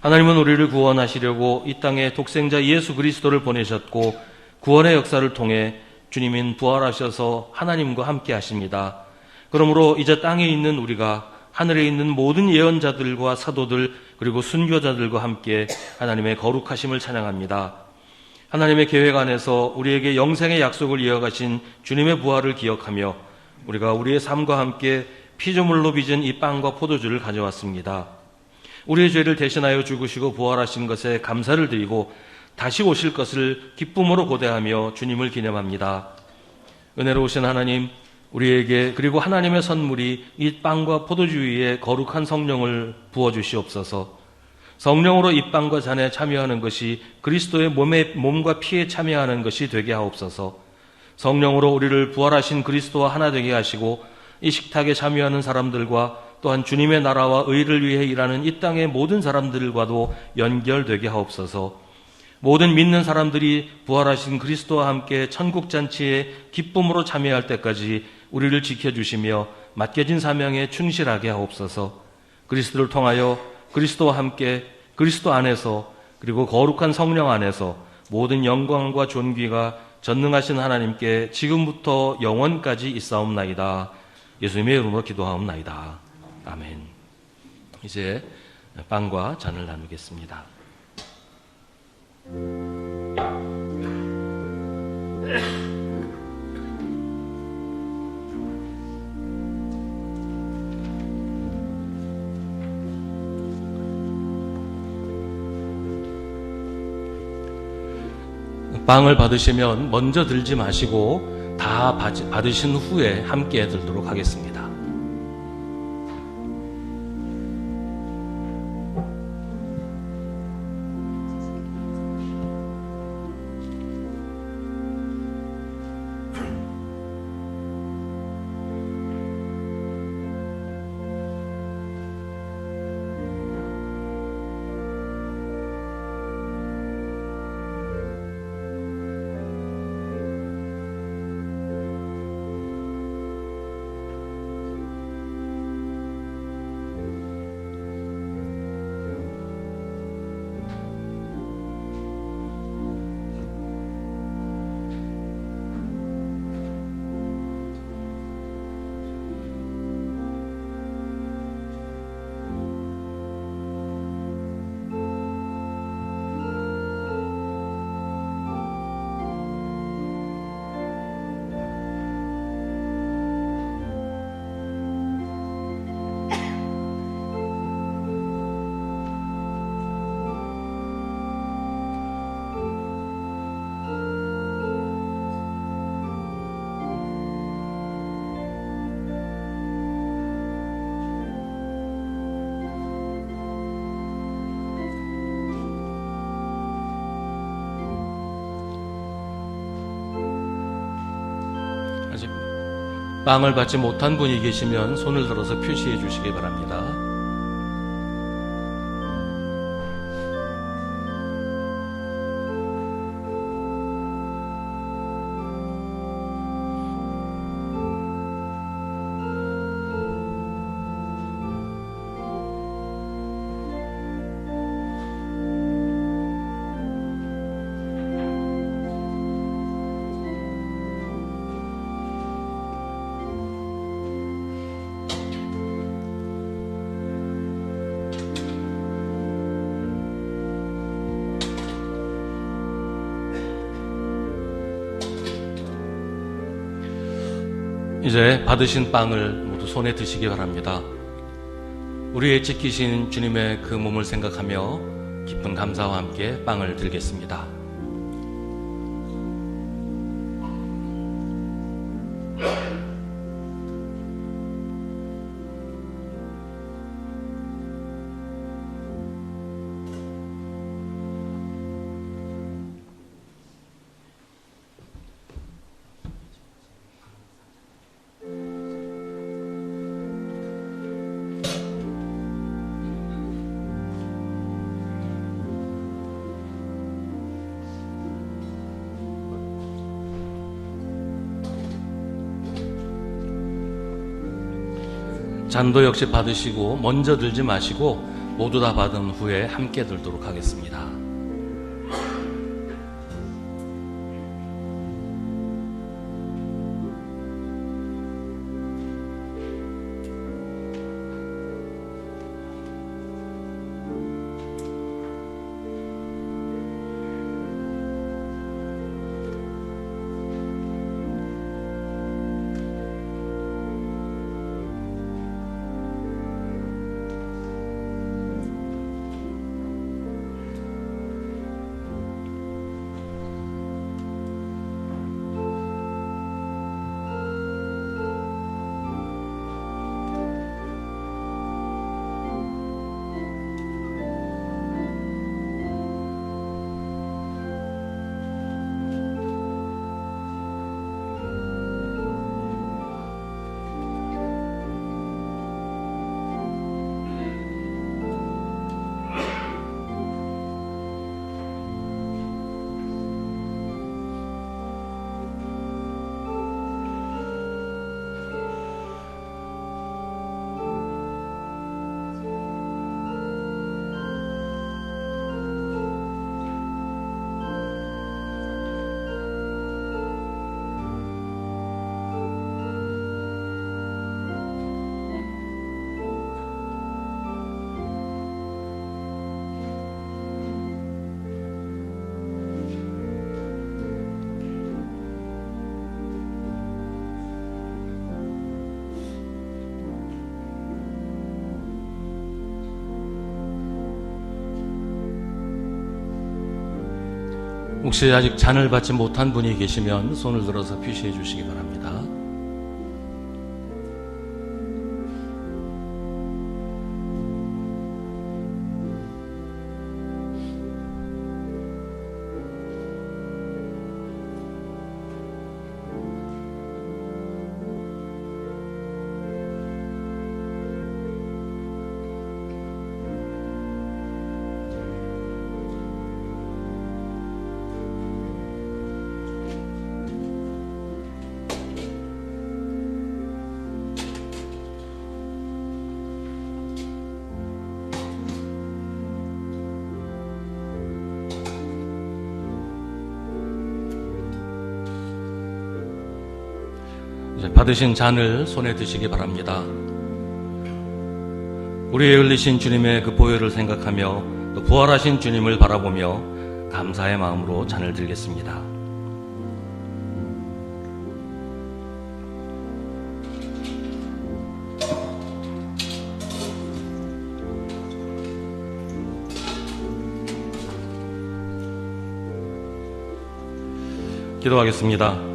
하나님은 우리를 구원하시려고 이 땅에 독생자 예수 그리스도를 보내셨고 구원의 역사를 통해 주님은 부활하셔서 하나님과 함께 하십니다. 그러므로 이제 땅에 있는 우리가 하늘에 있는 모든 예언자들과 사도들 그리고 순교자들과 함께 하나님의 거룩하심을 찬양합니다. 하나님의 계획 안에서 우리에게 영생의 약속을 이어가신 주님의 부활을 기억하며 우리가 우리의 삶과 함께 피조물로 빚은 이 빵과 포도주를 가져왔습니다. 우리의 죄를 대신하여 죽으시고 부활하신 것에 감사를 드리고 다시 오실 것을 기쁨으로 고대하며 주님을 기념합니다. 은혜로우신 하나님, 우리에게 그리고 하나님의 선물이 이 빵과 포도주 위에 거룩한 성령을 부어주시옵소서. 성령으로 이 빵과 잔에 참여하는 것이 그리스도의 몸과 피에 참여하는 것이 되게 하옵소서. 성령으로 우리를 부활하신 그리스도와 하나 되게 하시고 이 식탁에 참여하는 사람들과 또한 주님의 나라와 의를 위해 일하는 이 땅의 모든 사람들과도 연결되게 하옵소서. 모든 믿는 사람들이 부활하신 그리스도와 함께 천국잔치에 기쁨으로 참여할 때까지 우리를 지켜주시며 맡겨진 사명에 충실하게 하옵소서. 그리스도를 통하여 그리스도와 함께 그리스도 안에서 그리고 거룩한 성령 안에서 모든 영광과 존귀가 전능하신 하나님께 지금부터 영원까지 있사옵나이다. 예수님의 이름으로 기도하옵나이다. 아멘. 이제 빵과 잔을 나누겠습니다. 빵을 받으시면 먼저 들지 마시고 다 받으신 후에 함께 들도록 하겠습니다. 아직 빵을 받지 못한 분이 계시면 손을 들어서 표시해 주시기 바랍니다. 이제 받으신 빵을 모두 손에 드시기 바랍니다. 우리의 지키신 주님의 그 몸을 생각하며 기쁜 감사와 함께 빵을 들겠습니다. 잔도 역시 받으시고 먼저 들지 마시고 모두 다 받은 후에 함께 들도록 하겠습니다. 혹시 아직 잔을 받지 못한 분이 계시면 손을 들어서 표시해 주시기 바랍니다. 받으신 잔을 손에 드시기 바랍니다. 우리의 흘리신 주님의 그 보혈을 생각하며 또 부활하신 주님을 바라보며 감사의 마음으로 잔을 들겠습니다. 기도하겠습니다.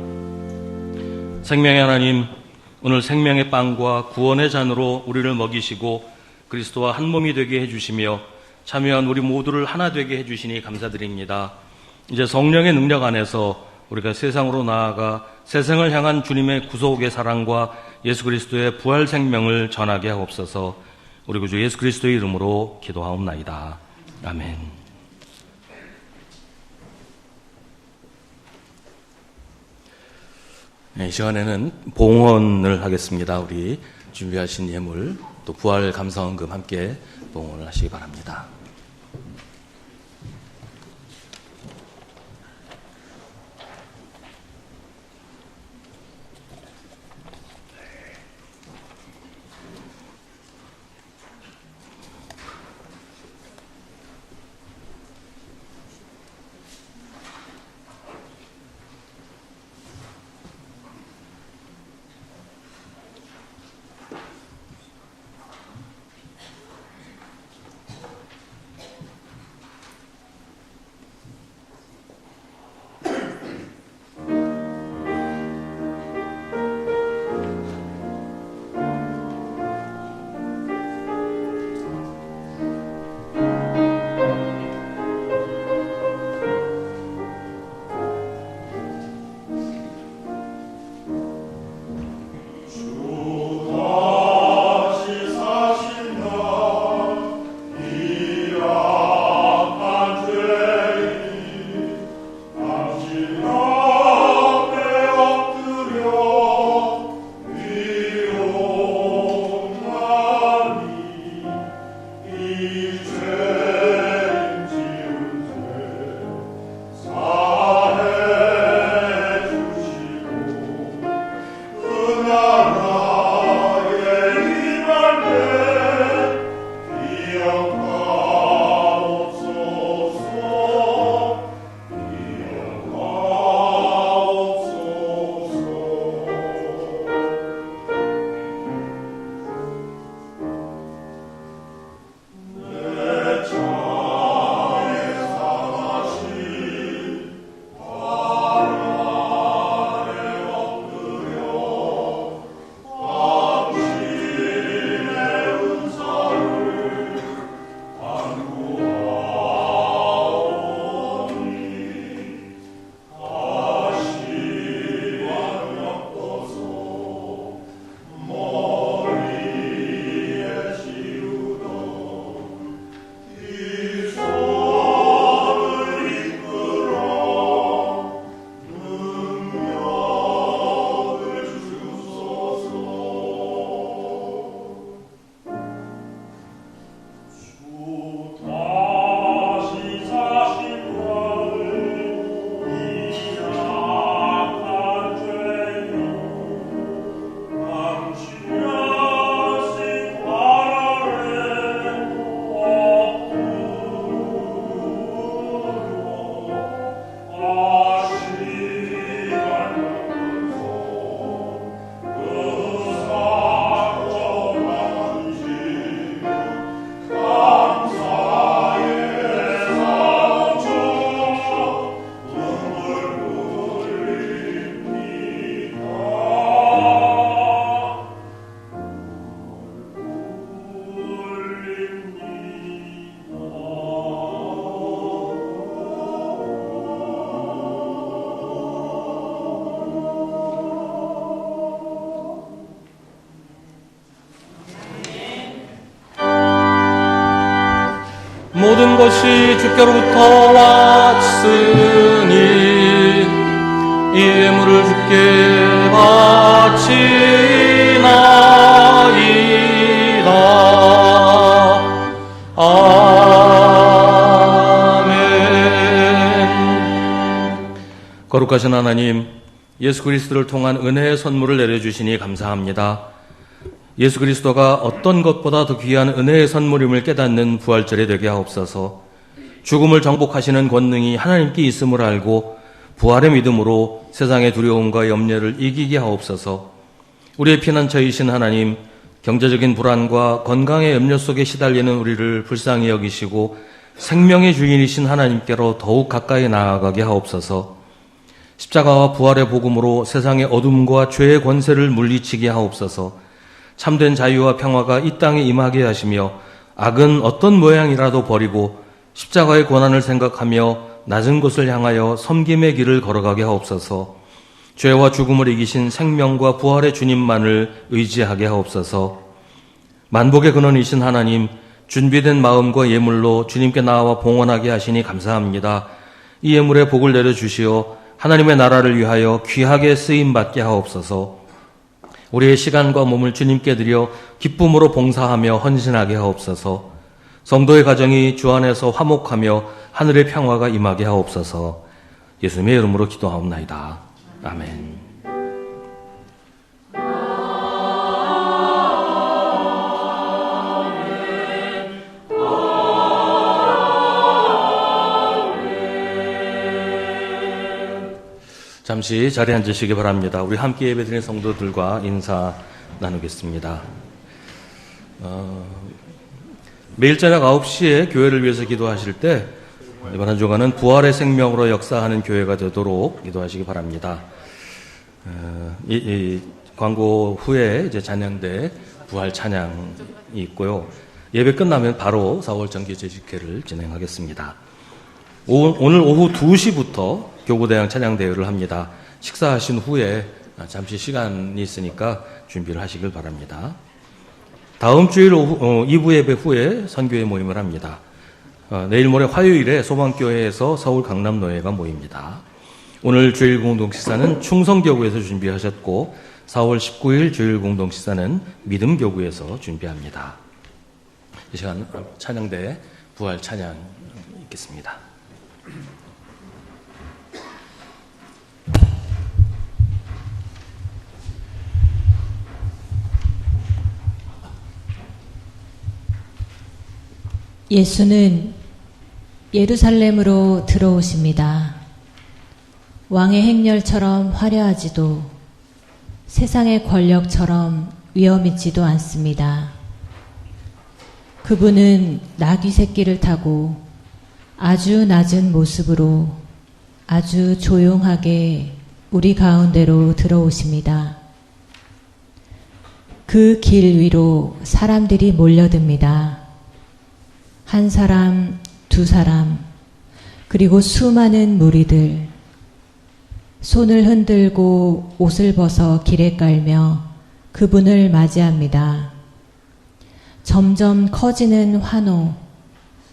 생명의 하나님, 오늘 생명의 빵과 구원의 잔으로 우리를 먹이시고 그리스도와 한 몸이 되게 해주시며 참여한 우리 모두를 하나 되게 해주시니 감사드립니다. 이제 성령의 능력 안에서 우리가 세상으로 나아가 세상을 향한 주님의 구속의 사랑과 예수 그리스도의 부활 생명을 전하게 하옵소서. 우리 구주 예수 그리스도의 이름으로 기도하옵나이다. 아멘. 이 시간에는 봉헌을 하겠습니다. 우리 준비하신 예물, 또 부활 감사헌금 함께 봉헌을 하시기 바랍니다. 모든 것이 주께로부터 왔으니 이 예물을 주께 바치나이다. 아멘. 거룩하신 하나님, 예수 그리스도를 통한 은혜의 선물을 내려주시니 감사합니다. 예수 그리스도가 어떤 것보다 더 귀한 은혜의 선물임을 깨닫는 부활절이 되게 하옵소서. 죽음을 정복하시는 권능이 하나님께 있음을 알고 부활의 믿음으로 세상의 두려움과 염려를 이기게 하옵소서. 우리의 피난처이신 하나님, 경제적인 불안과 건강의 염려 속에 시달리는 우리를 불쌍히 여기시고 생명의 주인이신 하나님께로 더욱 가까이 나아가게 하옵소서. 십자가와 부활의 복음으로 세상의 어둠과 죄의 권세를 물리치게 하옵소서. 참된 자유와 평화가 이 땅에 임하게 하시며 악은 어떤 모양이라도 버리고 십자가의 고난을 생각하며 낮은 곳을 향하여 섬김의 길을 걸어가게 하옵소서. 죄와 죽음을 이기신 생명과 부활의 주님만을 의지하게 하옵소서. 만복의 근원이신 하나님, 준비된 마음과 예물로 주님께 나와 봉헌하게 하시니 감사합니다. 이 예물에 복을 내려주시어 하나님의 나라를 위하여 귀하게 쓰임받게 하옵소서. 우리의 시간과 몸을 주님께 드려 기쁨으로 봉사하며 헌신하게 하옵소서. 성도의 가정이 주 안에서 화목하며 하늘의 평화가 임하게 하옵소서. 예수님의 이름으로 기도하옵나이다. 아멘. 잠시 자리에 앉으시기 바랍니다. 우리 함께 예배드리는 성도들과 인사 나누겠습니다. 매일 저녁 9시에 교회를 위해서 기도하실 때 이번 한 주간은 부활의 생명으로 역사하는 교회가 되도록 기도하시기 바랍니다. 이 광고 후에 이제 찬양대 부활 찬양이 있고요. 예배 끝나면 바로 4월 정기 재직회를 진행하겠습니다. 오늘 오후 2시부터 교구대항 찬양대회를 합니다. 식사하신 후에 잠시 시간이 있으니까 준비를 하시길 바랍니다. 다음 주일 오후 2부 예배 후에 선교회 모임을 합니다. 내일 모레 화요일에 소망교회에서 서울 강남노예가 모입니다. 오늘 주일 공동식사는 충성교구에서 준비하셨고 4월 19일 주일 공동식사는 믿음교구에서 준비합니다. 이 시간 찬양대 부활 찬양 있겠습니다. 예수는 예루살렘으로 들어오십니다. 왕의 행렬처럼 화려하지도 세상의 권력처럼 위엄있지도 않습니다. 그분은 나귀 새끼를 타고 아주 낮은 모습으로 아주 조용하게 우리 가운데로 들어오십니다. 그 길 위로 사람들이 몰려듭니다. 한 사람, 두 사람, 그리고 수많은 무리들, 손을 흔들고 옷을 벗어 길에 깔며 그분을 맞이합니다. 점점 커지는 환호,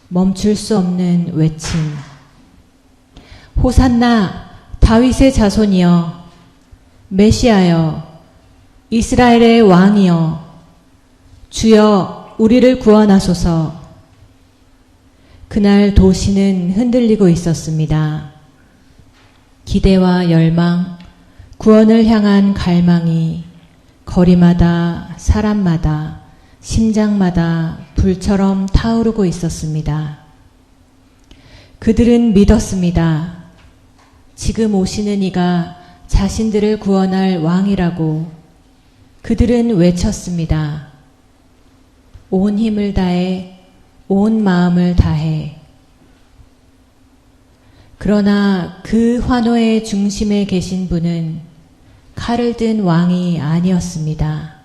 멈출 수 없는 외침. 호산나 다윗의 자손이여, 메시아여, 이스라엘의 왕이여, 주여 우리를 구원하소서. 그날 도시는 흔들리고 있었습니다. 기대와 열망, 구원을 향한 갈망이 거리마다, 사람마다, 심장마다 불처럼 타오르고 있었습니다. 그들은 믿었습니다. 지금 오시는 이가 자신들을 구원할 왕이라고 그들은 외쳤습니다. 온 힘을 다해, 온 마음을 다해. 그러나 그 환호의 중심에 계신 분은 칼을 든 왕이 아니었습니다.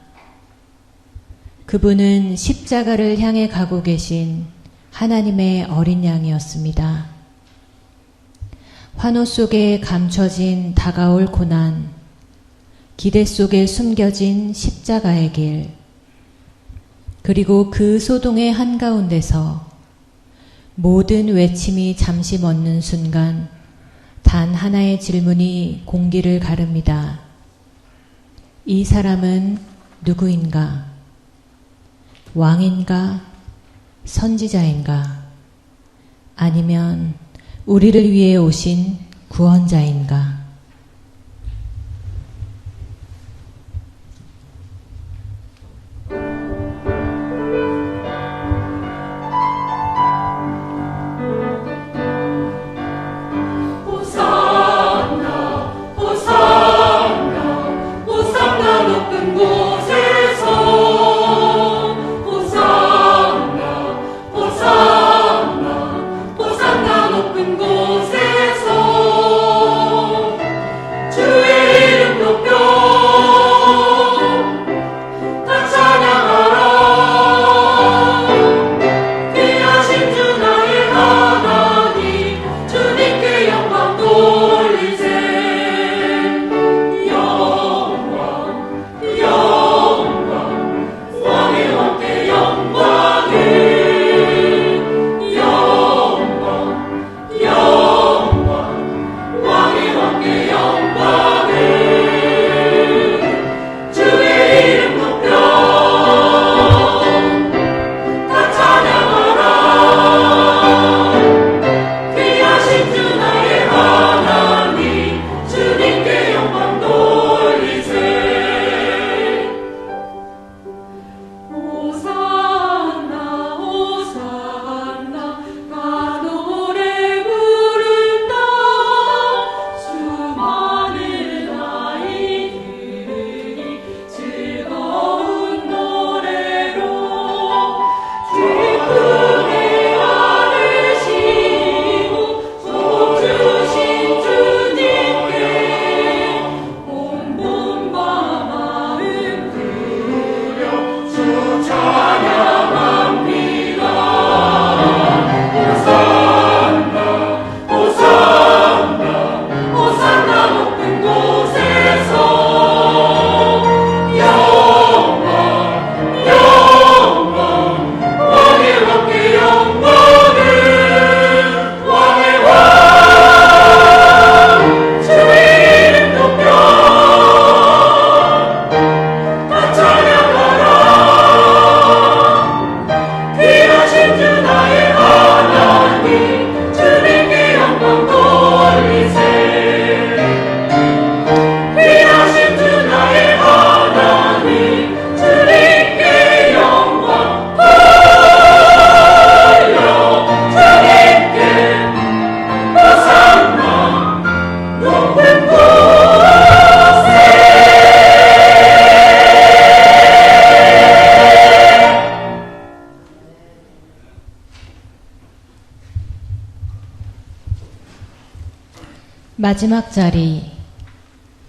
그분은 십자가를 향해 가고 계신 하나님의 어린 양이었습니다. 환호 속에 감춰진 다가올 고난, 기대 속에 숨겨진 십자가의 길, 그리고 그 소동의 한가운데서 모든 외침이 잠시 멎는 순간 단 하나의 질문이 공기를 가릅니다. 이 사람은 누구인가? 왕인가? 선지자인가? 아니면 우리를 위해 오신 구원자인가? 호산나 높은 곳에서 마지막 자리,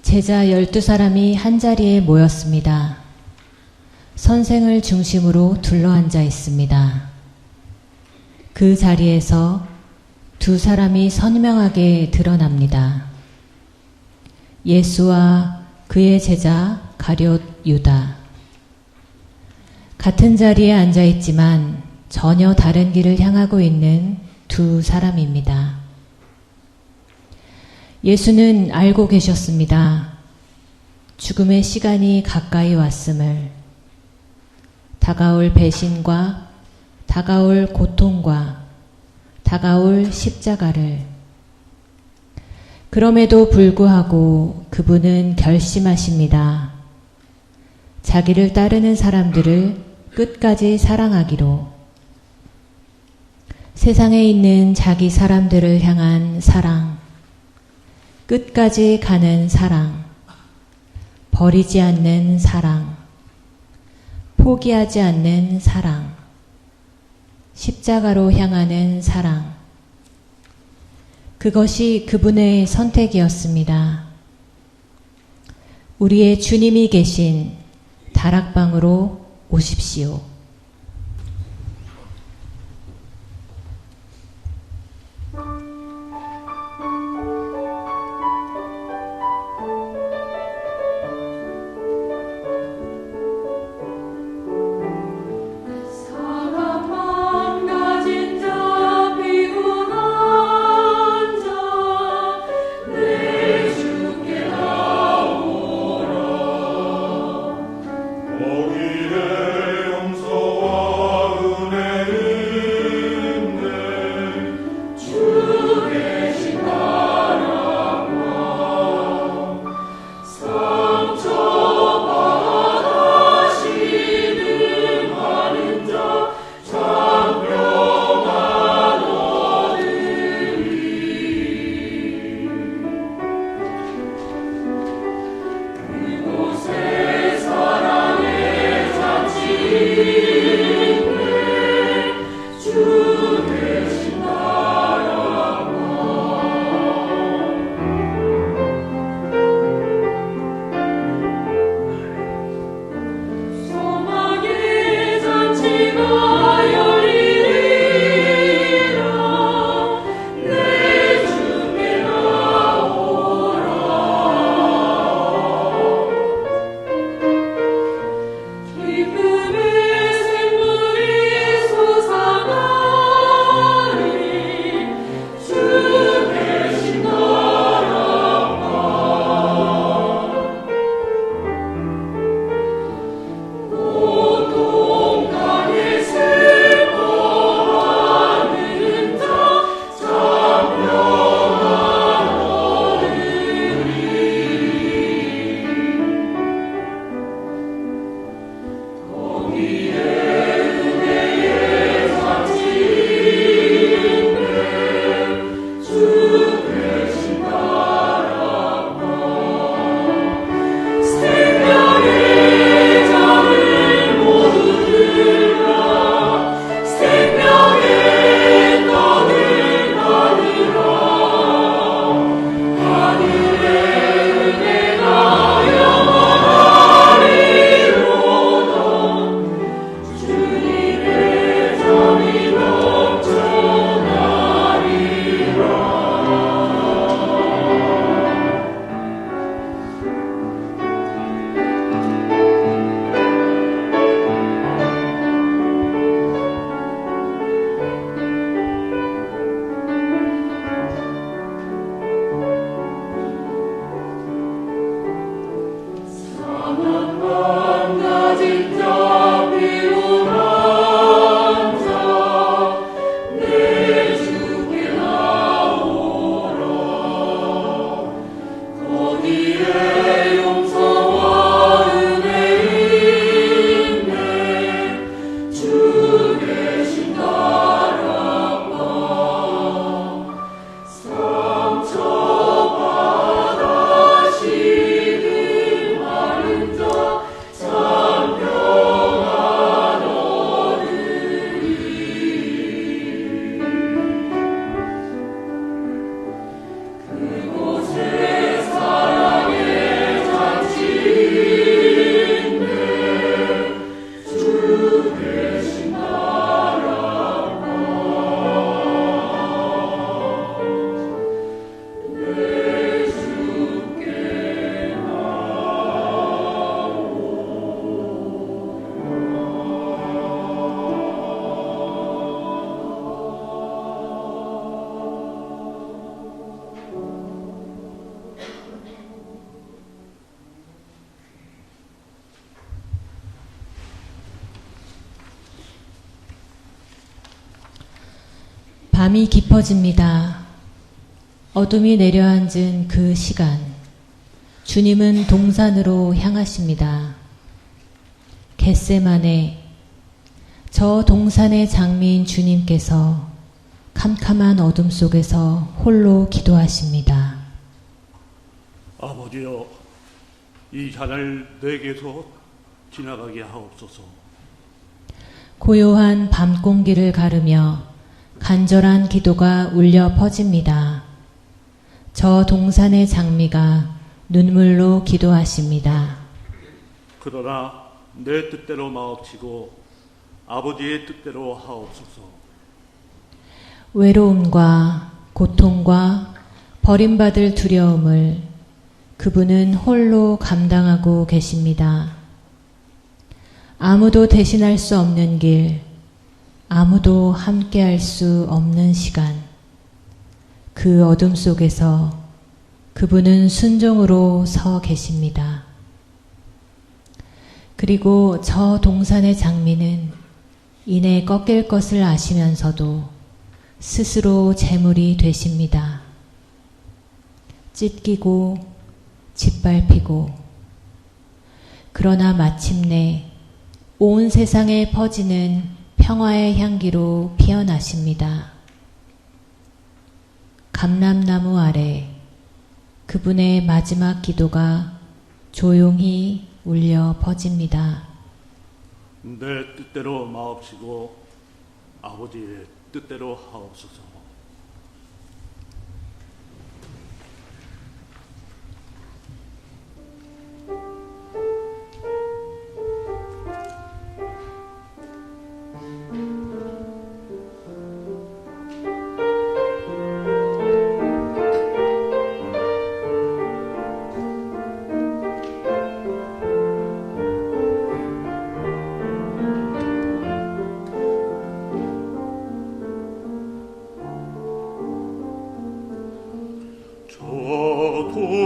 제자 12사람이 한자리에 모였습니다. 선생을 중심으로 둘러앉아 있습니다. 그 자리에서 두 사람이 선명하게 드러납니다. 예수와 그의 제자 가룟 유다. 같은 자리에 앉아 있지만 전혀 다른 길을 향하고 있는 두 사람입니다. 예수는 알고 계셨습니다. 죽음의 시간이 가까이 왔음을, 다가올 배신과 다가올 고통과 다가올 십자가를. 그럼에도 불구하고 그분은 결심하십니다. 자기를 따르는 사람들을 끝까지 사랑하기로. 세상에 있는 자기 사람들을 향한 사랑, 끝까지 가는 사랑, 버리지 않는 사랑, 포기하지 않는 사랑, 십자가로 향하는 사랑. 그것이 그분의 선택이었습니다. 우리의 주님이 계신 다락방으로 오십시오. 거기에 영성 밤이 깊어집니다. 어둠이 내려앉은 그 시간, 주님은 동산으로 향하십니다. 겟세마네, 저 동산의 장미인 주님께서 캄캄한 어둠 속에서 홀로 기도하십니다. 아버지여, 이 잔을 내게서 지나가게 하옵소서. 고요한 밤 공기를 가르며 간절한 기도가 울려 퍼집니다. 저 동산의 장미가 눈물로 기도하십니다. 그러나 내 뜻대로 마옵시고 아버지의 뜻대로 하옵소서. 외로움과 고통과 버림받을 두려움을 그분은 홀로 감당하고 계십니다. 아무도 대신할 수 없는 길, 아무도 함께할 수 없는 시간, 그 어둠 속에서 그분은 순종으로 서 계십니다. 그리고 저 동산의 장미는 이내 꺾일 것을 아시면서도 스스로 제물이 되십니다. 찢기고 짓밟히고, 그러나 마침내 온 세상에 퍼지는 평화의 향기로 피어나십니다. 감람나무 아래 그분의 마지막 기도가 조용히 울려 퍼집니다. 내 뜻대로 마옵시고 아버지의 뜻대로 하옵소서.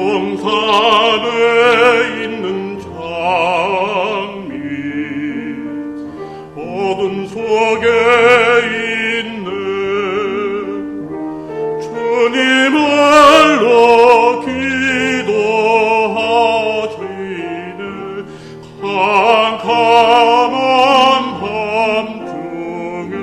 동산에 있는 장미, 어둠 속에 있는 주님을로 기도하시네. 캄캄한 밤중에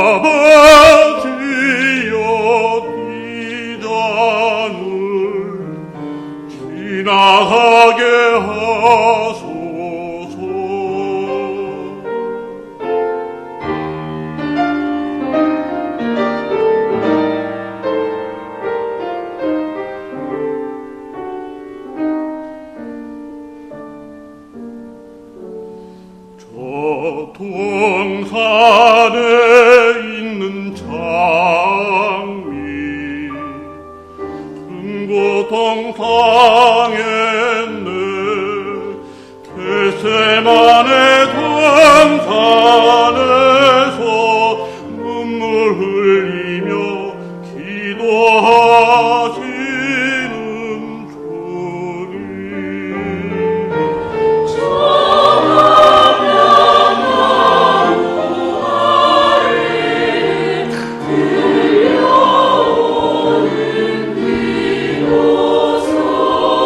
아버지여, 이 잔을 지나가게 하소서. 저 동산에 있는 장미, 금고 동상에는 겟세마네 동산에서 눈물 흘리며 기도하시는 주님. 들려오는 기도 소리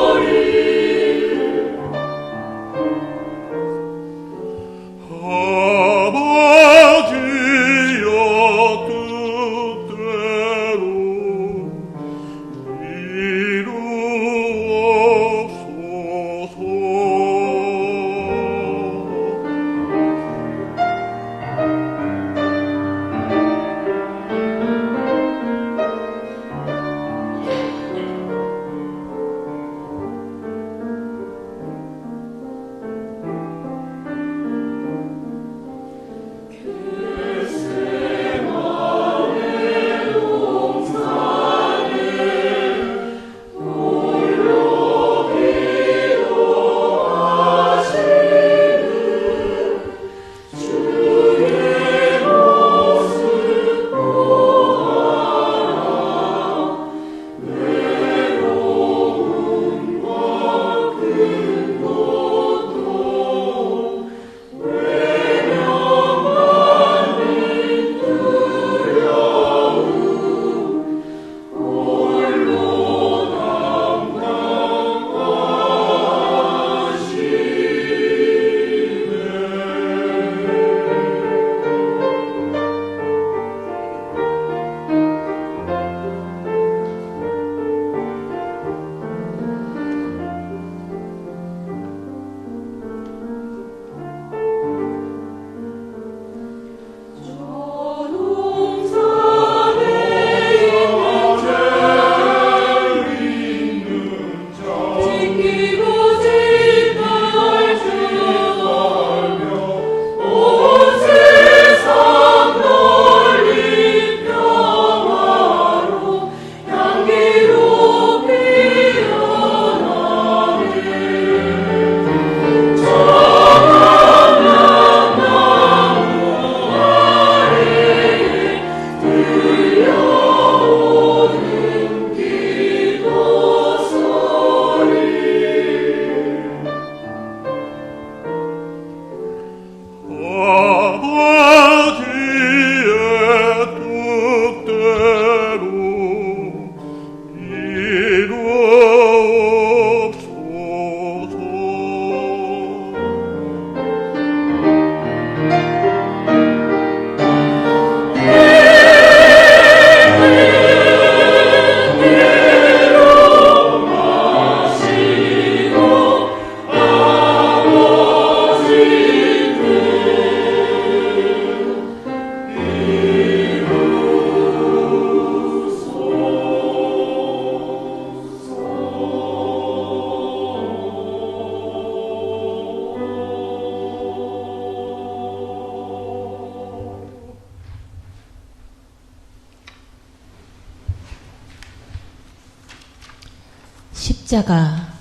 십자가,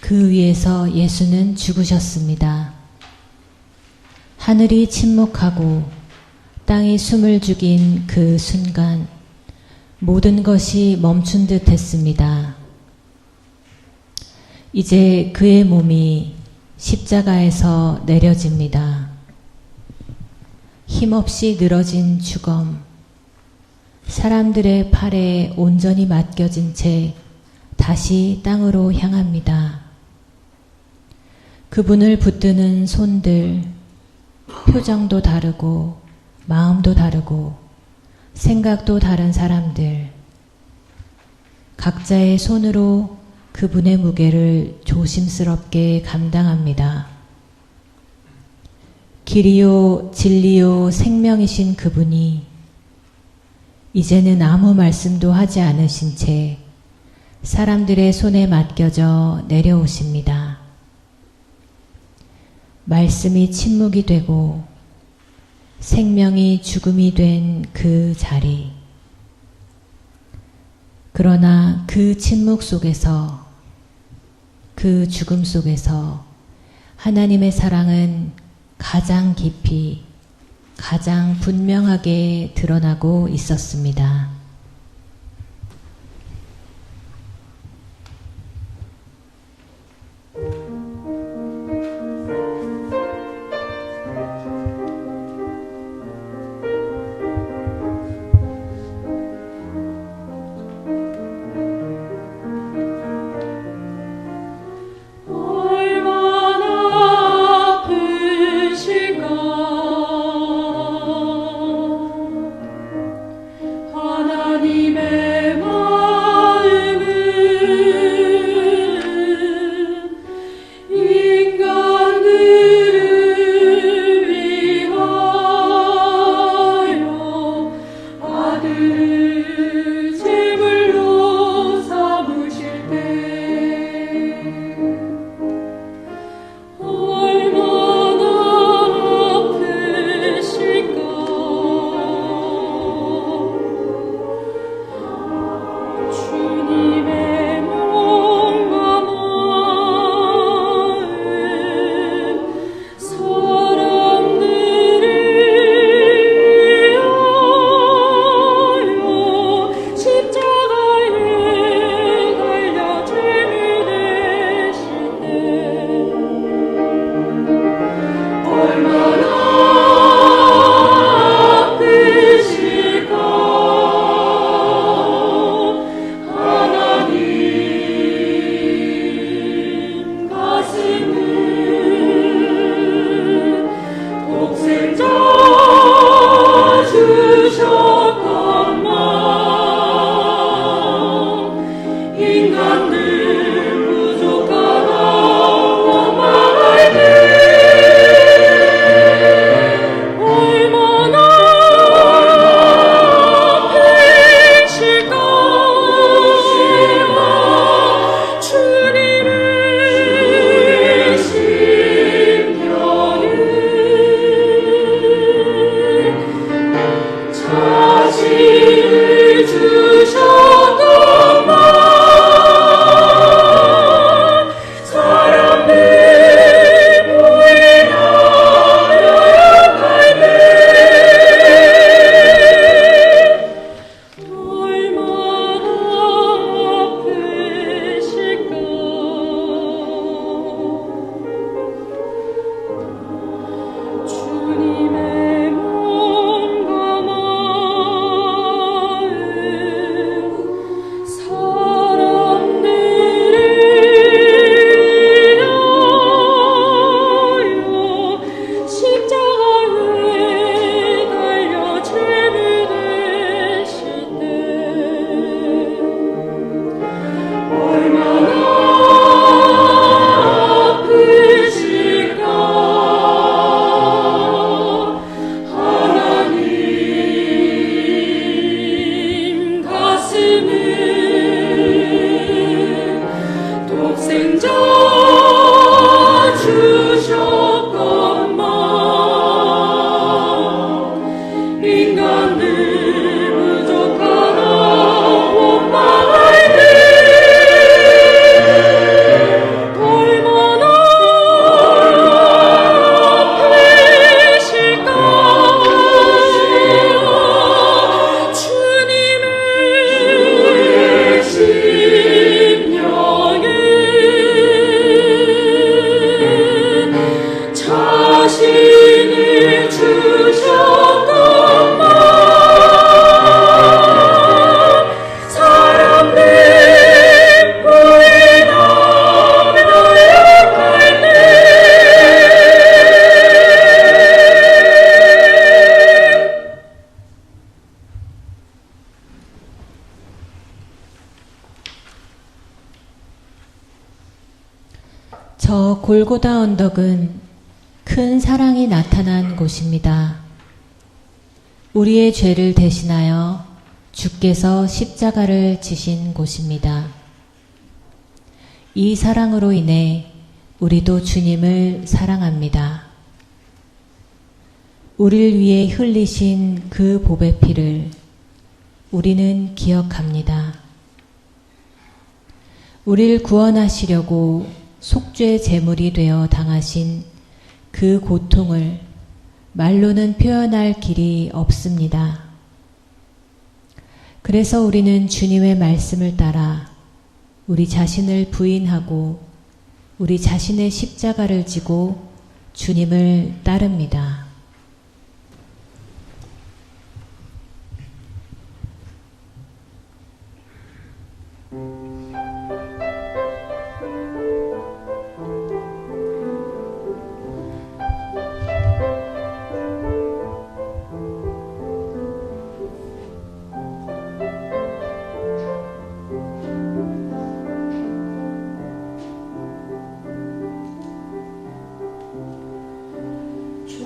그 위에서 예수는 죽으셨습니다. 하늘이 침묵하고 땅이 숨을 죽인 그 순간 모든 것이 멈춘 듯 했습니다. 이제 그의 몸이 십자가에서 내려집니다. 힘없이 늘어진 주검, 사람들의 팔에 온전히 맡겨진 채 다시 땅으로 향합니다. 그분을 붙드는 손들, 표정도 다르고 마음도 다르고 생각도 다른 사람들, 각자의 손으로 그분의 무게를 조심스럽게 감당합니다. 길이요 진리요 생명이신 그분이 이제는 아무 말씀도 하지 않으신 채 사람들의 손에 맡겨져 내려오십니다. 말씀이 침묵이 되고 생명이 죽음이 된 그 자리. 그러나 그 침묵 속에서, 그 죽음 속에서 하나님의 사랑은 가장 깊이, 가장 분명하게 드러나고 있었습니다. 하나 의인을 주셨던 사람들 부인하며 노력할 때 저 골고다 언덕은 큰 사랑이 나타난 곳입니다. 우리의 죄를 대신하여 주께서 십자가를 지신 곳입니다. 이 사랑으로 인해 우리도 주님을 사랑합니다. 우리를 위해 흘리신 그 보배 피를 우리는 기억합니다. 우리를 구원하시려고 속죄 제물이 되어 당하신 그 고통을 말로는 표현할 길이 없습니다. 그래서 우리는 주님의 말씀을 따라 우리 자신을 부인하고 우리 자신의 십자가를 지고 주님을 따릅니다. 주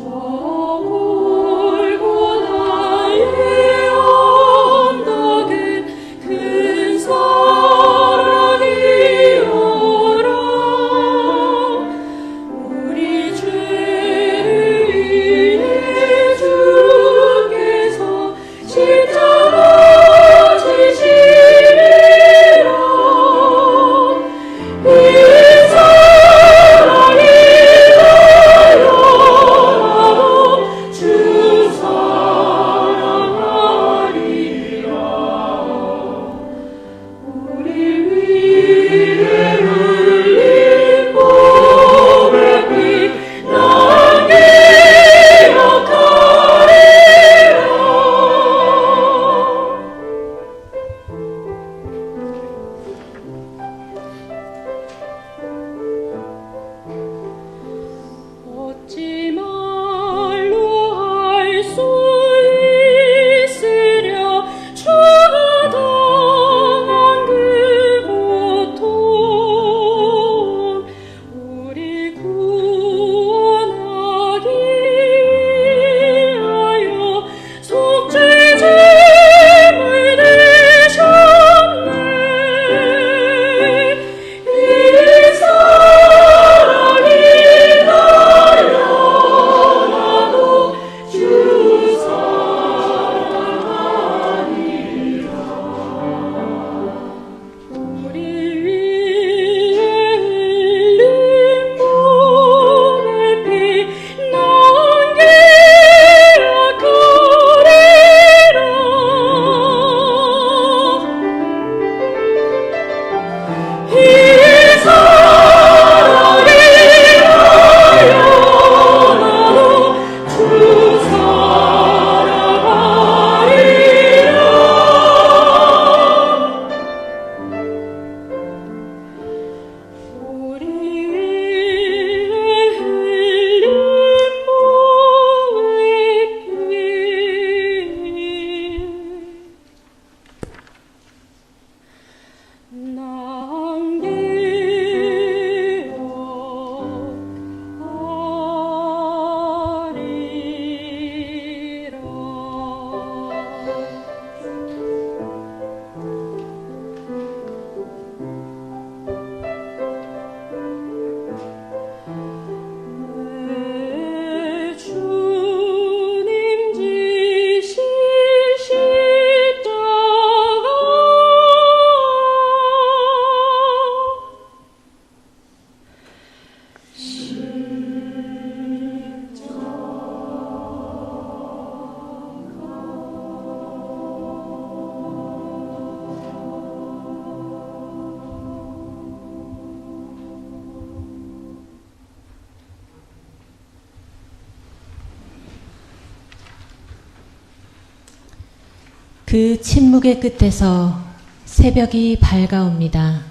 그 침묵의 끝에서 새벽이 밝아옵니다.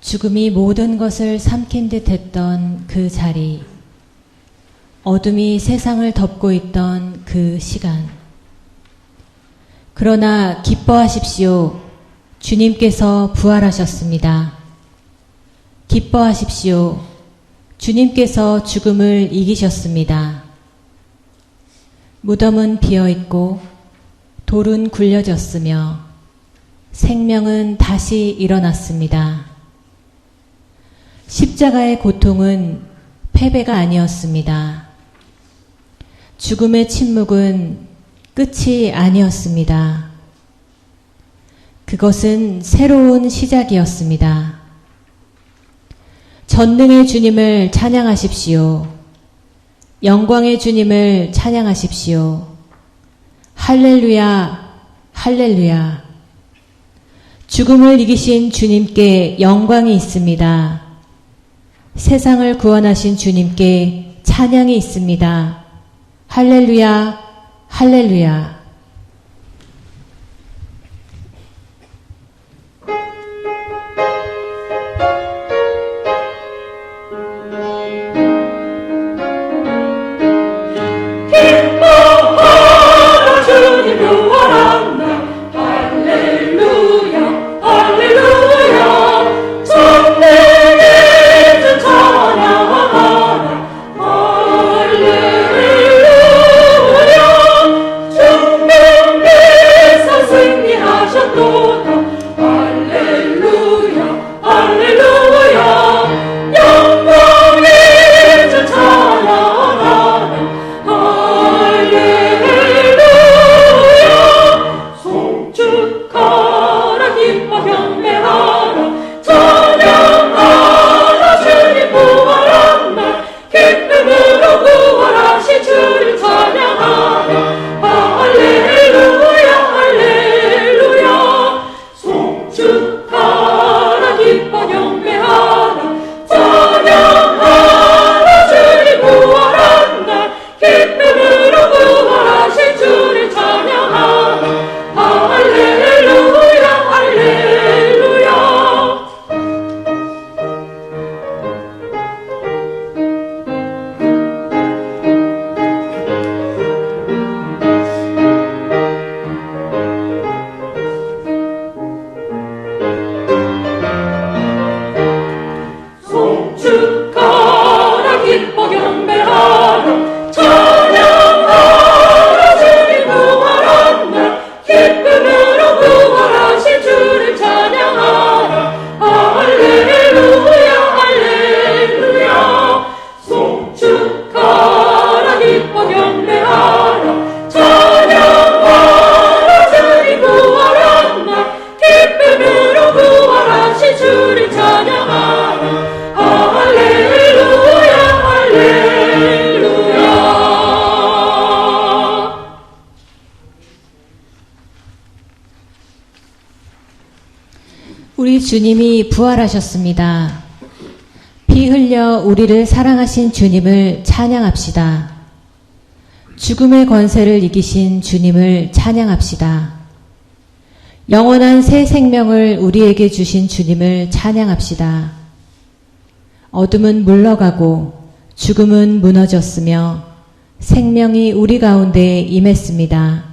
죽음이 모든 것을 삼킨 듯 했던 그 자리, 어둠이 세상을 덮고 있던 그 시간. 그러나 기뻐하십시오. 주님께서 부활하셨습니다. 기뻐하십시오. 주님께서 죽음을 이기셨습니다. 무덤은 비어있고 돌은 굴려졌으며 생명은 다시 일어났습니다. 십자가의 고통은 패배가 아니었습니다. 죽음의 침묵은 끝이 아니었습니다. 그것은 새로운 시작이었습니다. 전능의 주님을 찬양하십시오. 영광의 주님을 찬양하십시오. 할렐루야, 할렐루야. 죽음을 이기신 주님께 영광이 있습니다. 세상을 구원하신 주님께 찬양이 있습니다. 할렐루야, 할렐루야. 기뻐하라 주님 부활한 날 할렐루야 할렐루야 전능의 주 찬양하라 할렐루야 주님께서 승리하셨도다 할렐루야 할렐루야 영광의 주 찬양하라 할렐루야 송축하라 기뻐 경배하라 찬양하라 주님 부활한 날 기쁨으로 부활하신 주를 찬양하라 할렐루야 할렐루야 송축하라 기뻐 경배하라 찬양하라 주님 부활한 날 기쁨으로 부활하신 주를 찬양하라 할렐루야 할렐루야 송축하라 기뻐 경배하라 찬양하라 주님 부활한 날 기쁨으로 부활하신 주를 찬양하라 할렐루야 할렐루야 송축하라 기뻐 경배하라 찬양하라 주님 부활한 날 기쁨으로 부활하신 주를 찬양하라 할렐루야 할렐루야 우리 주님이 부활하셨습니다. 피 흘려 우리를 사랑하신 주님을 찬양합시다. 죽음의 권세를 이기신 주님을 찬양합시다. 영원한 새 생명을 우리에게 주신 주님을 찬양합시다. 어둠은 물러가고 죽음은 무너졌으며 생명이 우리 가운데 임했습니다.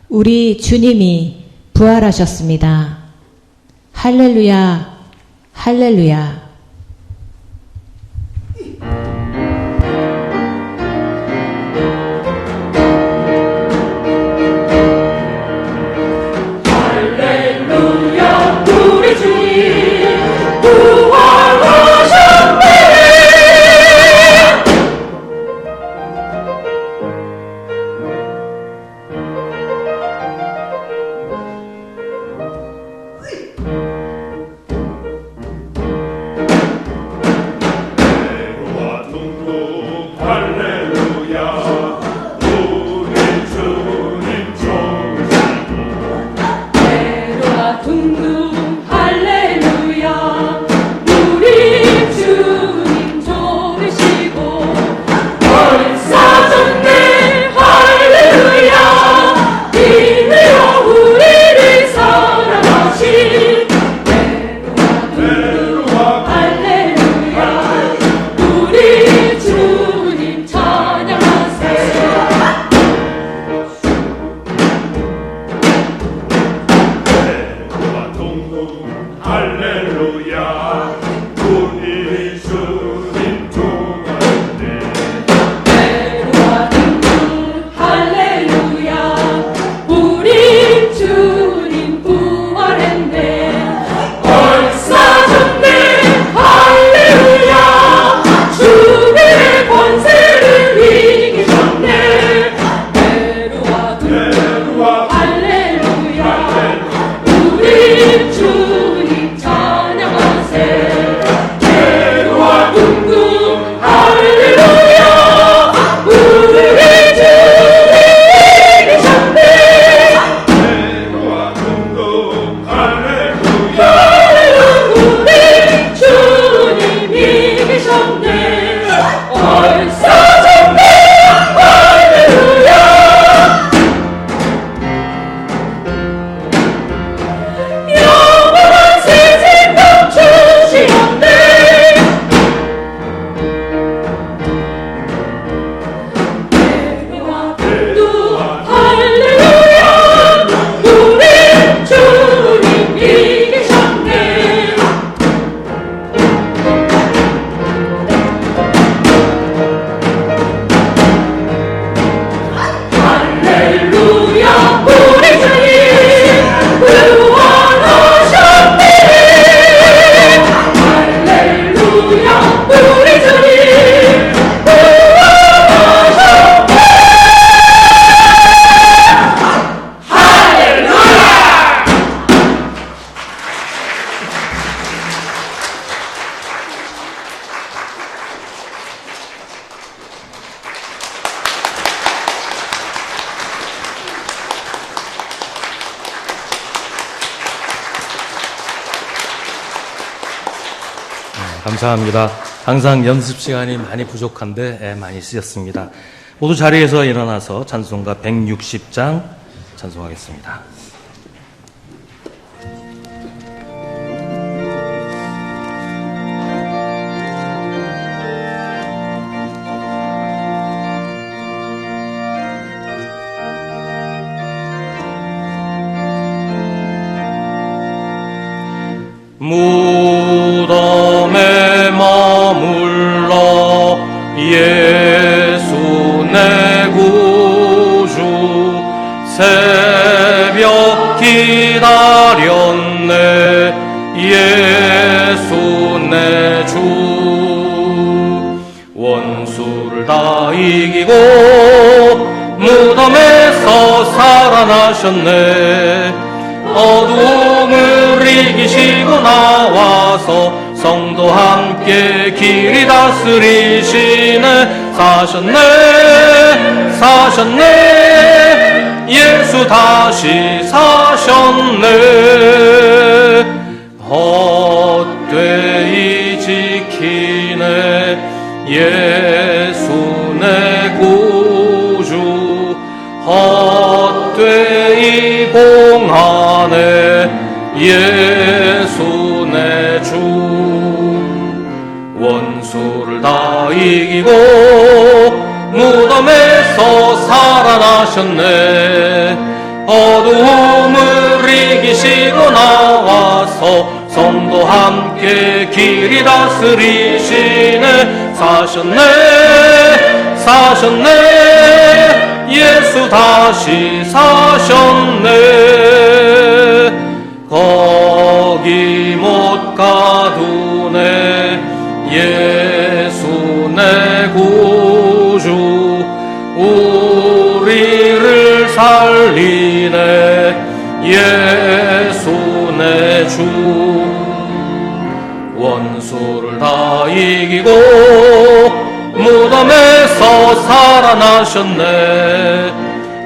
우리 주님이 부활하셨습니다. 할렐루야, 할렐루야. 할렐루야 우리 주님 부활하셨네 감사합니다. 항상 연습 시간이 많이 부족한데 많이 쓰였습니다. 모두 자리에서 일어나서 찬송가 160장 찬송하겠습니다. 무덤에 머물러 예수 내 구주 새벽 기다렸네 예수 내 주 원수를 다 이기고 무덤에서 살아나셨네 어두움을 이기시고 나와서 성도 함께 길이 다스리시네 사셨네 예수 다시 사셨네 헛되이 지키네 예수 내 구주 헛되이 봉하네 예수 내 주 원수를 다 이기고 무덤에서 살아나셨네 어두움을 이기시고 나와서 성도 함께 길이 다스리시네 사셨네 예수 다시 사셨네 거기 못 가두네 예수 내 구주 우리를 살리네 예수 내 주 원수를 다 이기고 무덤에서 살아나셨네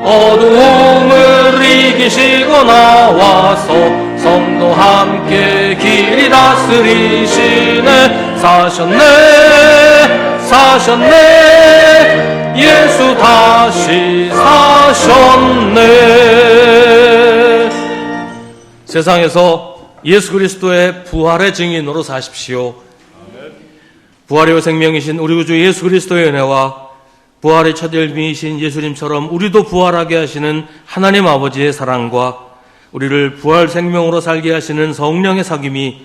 어두움을 이기시고 나와서 성도 함께 길이 다스리시네 사셨네 예수 다시 사셨네 세상에서 예수 그리스도의 부활의 증인으로 사십시오. 부활의 생명이신 우리 구주 예수 그리스도의 은혜와 부활의 첫 열매이신 예수님처럼 우리도 부활하게 하시는 하나님 아버지의 사랑과 우리를 부활 생명으로 살게 하시는 성령의 사귐이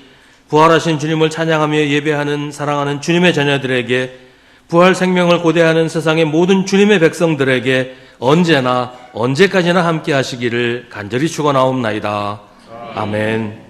부활하신 주님을 찬양하며 예배하는 사랑하는 주님의 자녀들에게 부활 생명을 고대하는 세상의 모든 주님의 백성들에게 언제나 언제까지나 함께 하시기를 간절히 축원하옵나이다. 아멘.